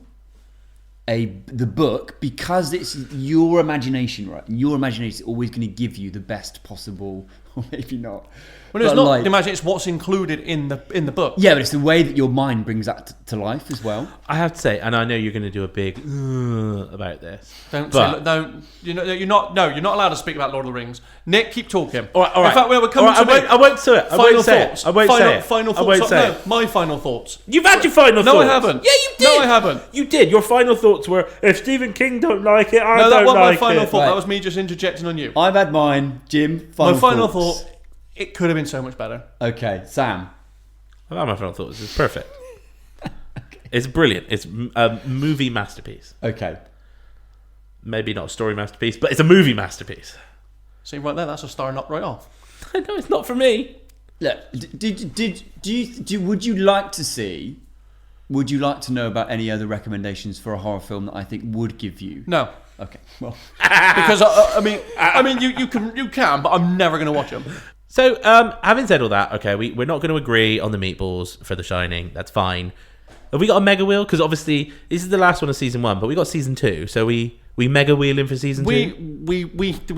the book, because it's your imagination, right? And your imagination is always going to give you the best possible, or maybe not. Well, it's not. Imagine it's what's included in the book. Yeah, but it's the way that your mind brings that to life as well. I have to say, and I know you're going to do a big about this. You're not allowed to speak about Lord of the Rings. Nick, keep talking. All right. In fact, we're coming to I won't say it. Final thoughts. I won't say it. Final thoughts. I won't say No, it. my final thoughts. You've had your final thoughts. No, I haven't. Yeah, you did. No, I haven't. You did. Your final thoughts were, if Stephen King don't like it, I No, that don't wasn't like my final it. thought. Right. That was me just interjecting on you. I've had mine, Jim. My final thoughts. thought, it could have been so much better. Okay, Sam. I've had my final thoughts. It's perfect. It's brilliant. It's a movie masterpiece. Okay. Maybe not a story masterpiece, but it's a movie masterpiece. See, right there, that's a star knocked right off. No, it's not for me. Look, would you like to know about any other recommendations for a horror film that I think would give you? No. Okay, well. Because, you can, but I'm never going to watch them. So, having said all that, okay, we're not going to agree on the meatballs for The Shining. That's fine. Have we got a mega wheel? Because obviously, this is the last one of season 1, but we got season 2. So we mega wheeling for season 2? We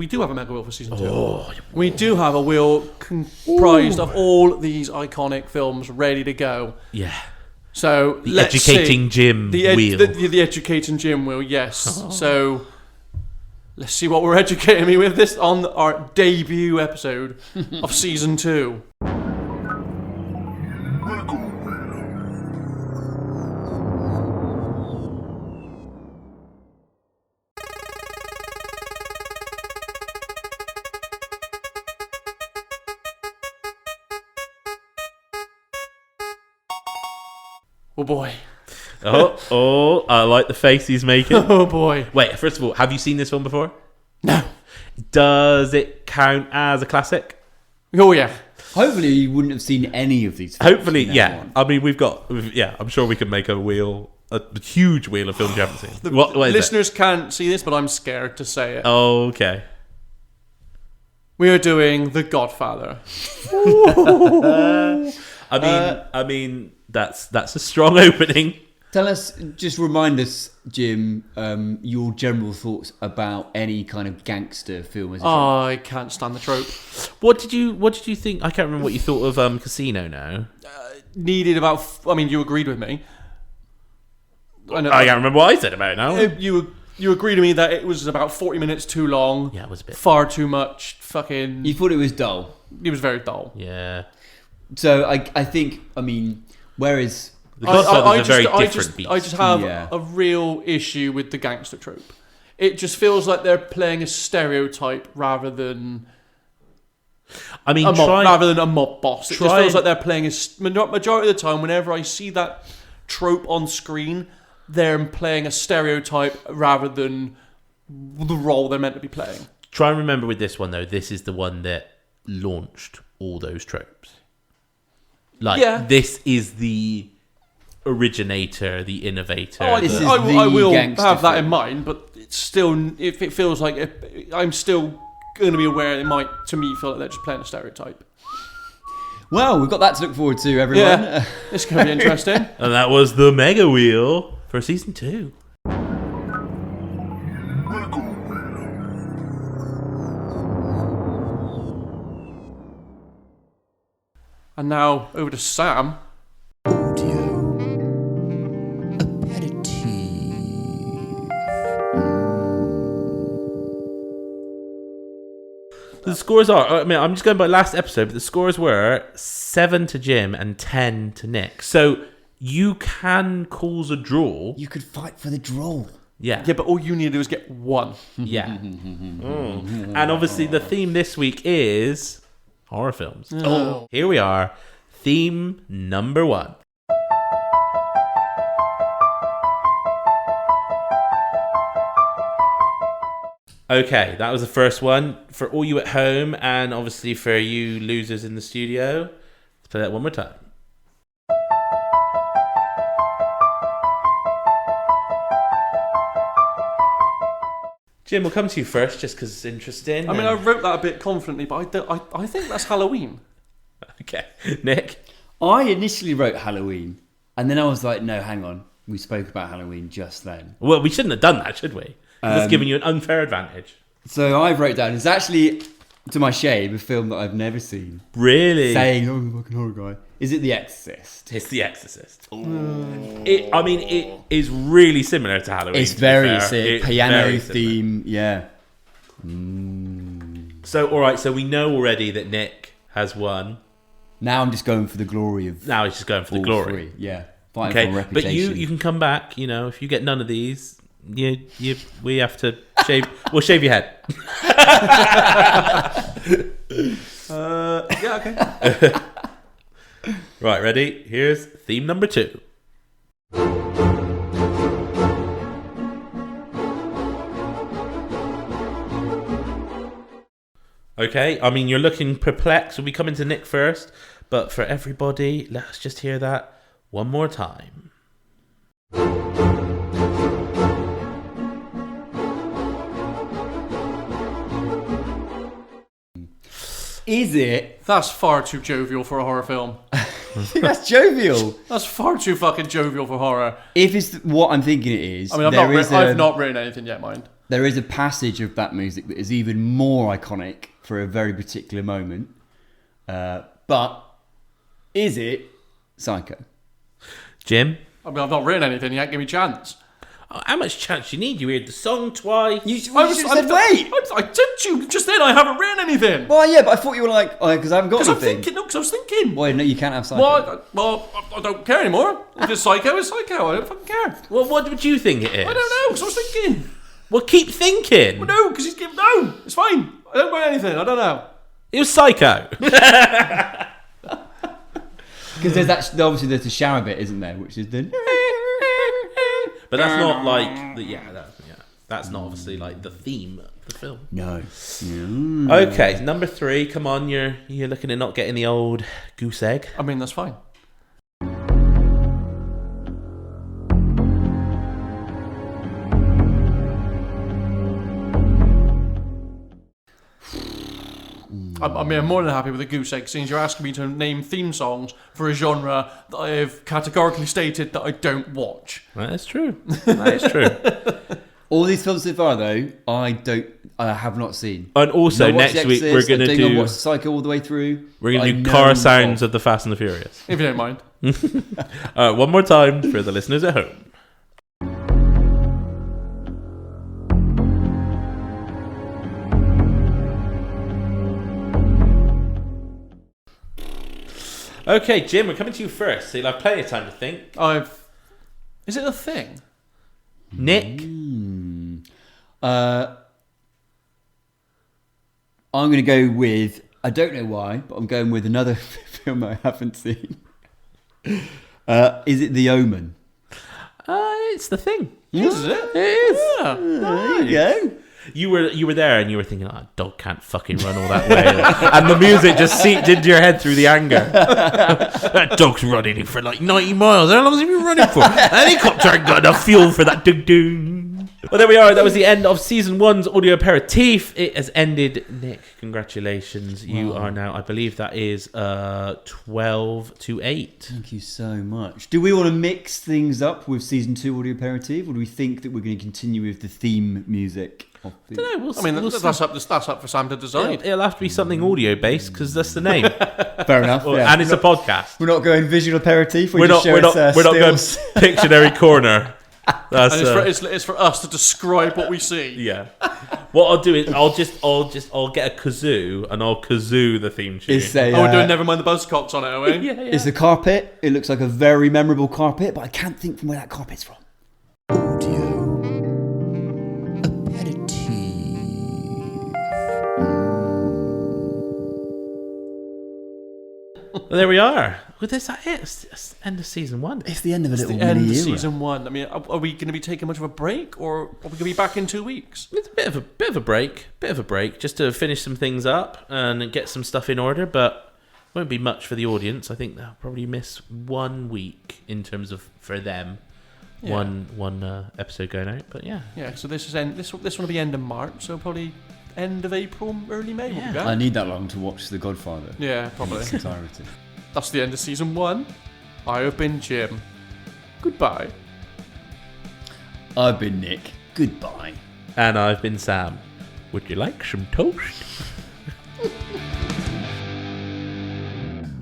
do have a mega wheel for season 2. We do have a wheel comprised of all these iconic films ready to go. Yeah. So The educating Jim wheel. The educating Jim wheel, yes. Oh. So let's see what we're educating me with this on our debut episode of season 2. Oh boy. Oh, I like the face he's making. Oh boy. Wait, first of all, have you seen this film before? No. Does it count as a classic? Oh yeah. Hopefully you wouldn't have seen any of these films. Hopefully, yeah. I mean, I'm sure we can make a huge wheel of films you haven't seen. What is listeners can't see this, but I'm scared to say it. Oh, okay. We are doing The Godfather. I mean, that's a strong opening. Just remind us, Jim, your general thoughts about any kind of gangster film. I can't stand the trope. What did you think? I can't remember what you thought of Casino now. You agreed with me. I can't remember what I said about it now. You agreed with me that it was about 40 minutes too long. Yeah, it was a bit. Far too much fucking... You thought it was dull? It was very dull. Yeah. So I think, whereas... The Godfather's a very different beast. I just have a real issue with the gangster trope. It just feels like they're playing a stereotype rather than a mob boss. It just feels like they're playing majority of the time. Whenever I see that trope on screen, they're playing a stereotype rather than the role they're meant to be playing. Try and remember with this one though. This is the one that launched all those tropes. This is the originator, the innovator. I will have that in mind, but it's still, if it feels like I'm still going to be aware, it might, to me, feel like they're just playing a stereotype. Well, we've got that to look forward to, everyone. Yeah, it's going to be interesting. And that was the Mega Wheel for season 2. And now over to Sam. The scores are, I'm just going by last episode, but the scores were 7 to Jim and 10 to Nick. So you can cause a draw. You could fight for the draw. Yeah. Yeah, but all you need to do is get one. Yeah. And obviously the theme this week is horror films. Oh. Here we are. Theme number 1. Okay, that was the first one. For all you at home, and obviously for you losers in the studio, let's play that one more time. Jim, we'll come to you first, just because it's interesting. I mean, I wrote that a bit confidently, but I think that's Halloween. Okay. Nick? I initially wrote Halloween, and then I was like, no, hang on. We spoke about Halloween just then. Well, we shouldn't have done that, should we? That's giving you an unfair advantage. So I wrote down, it's actually, to my shame, a film that I've never seen. Really? Saying, oh, I'm a fucking horror guy. Is it The Exorcist? It's The Exorcist. It is really similar to Halloween. It's to be very fair. sick. It's Piano very similar. theme, yeah. So, all right. So we know already that Nick has won. Now I'm just going for the glory of Now he's just going for the all glory. three. Yeah, fighting for Okay, but reputation. you can come back. You know, if you get none of these, we have to shave. We'll shave your head. Yeah, okay. Right, ready? Here's theme number 2. Okay, I mean, you're looking perplexed. We'll be coming to Nick first, but for everybody, let's just hear that one more time. Is it? That's far too jovial for a horror film. I think that's jovial. That's far too fucking jovial for horror. If it's what I'm thinking it is, I mean, I've not written anything yet, mind. There is a passage of that music that is even more iconic for a very particular moment. But is it Psycho? Jim? I mean, I've not written anything yet. Give me a chance. Oh, how much chance you need? You heard the song twice. You should have said wait. I did you just then. I haven't written anything. Well, yeah, but I thought you were like, because I haven't got Because I'm anything. thinking. No, because I was thinking. Well, no, you can't have Psycho. Well, I don't care anymore. If it's Psycho, it's Psycho. I don't fucking care. Well, what would you think it is? I don't know, because I was thinking. Well, keep thinking. Well, no, because he's giving. No, it's fine. I don't write anything. I don't know. It was Psycho. Because there's actually, obviously there's the shower bit, isn't there? Which is the... But that's not like that's not obviously like the theme of the film. No. Okay, number 3. Come on, you're looking at not getting the old goose egg. I mean, that's fine. I'm more than happy with the goose egg, since you're asking me to name theme songs for a genre that I have categorically stated that I don't watch. That is true. That is true. All these films so far, though, I have not seen. And also I've watched next week Exorcist, we're gonna I've do watched Psycho all the way through. we're gonna I do know car the sounds song. of the Fast and the Furious. If you don't mind. One more time for the listeners at home. Okay, Jim, we're coming to you first, so you'll have plenty of time to think. Is it a thing? Nick? I'm going to go with, I don't know why, but I'm going with another film I haven't seen. Is it The Omen? It's the thing. Is it? It is. Yeah. There you go. You were there and you were thinking, oh, dog can't fucking run all that way. And the music just seeped into your head through the anger. That dog's running for like 90 miles. How long has he been running for? That helicopter ain't got enough fuel for that ding. Well, there we are. That was the end of season 1's audio aperitif. It has ended. Nick, congratulations. You are now, I believe that is 12-8. Thank you so much. Do we want to mix things up with season 2 audio aperitif, or do we think that we're going to continue with the theme music? I don't know. I mean, that's up for Sam to decide. It'll have to be something audio based because that's the name. Fair enough. Yeah. And it's a podcast. We're not going visual aperitif. We're not going stills. Pictionary corner. That's And it's for us to describe what we see. yeah. What I'll do is I'll get a kazoo and I'll kazoo the theme tune. It's a, We're doing Nevermind the Buzzcocks on it, are we? yeah. It's a carpet. It looks like a very memorable carpet, but I can't think from where that carpet's from. Audio aperitif. Well, there we are. Well, is that it? It's the end of season 1. It's the end of a little The end mini of era. season 1. I mean, are we going to be taking much of a break, or are we going to be back in 2 weeks? It's a bit of a break, just to finish some things up and get some stuff in order. But won't be much for the audience. I think they'll probably miss 1 week in terms of for them. Yeah. One episode going out, but yeah. Yeah. So this will be end of March. So probably end of April, early May. We'll be back. I need that long to watch The Godfather. Yeah, In probably. its entirety. That's the end of season 1. I have been Jim. Goodbye. I've been Nick. Goodbye. And I've been Sam. Would you like some toast?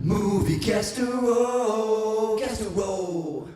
Movie Casserole, Casserole.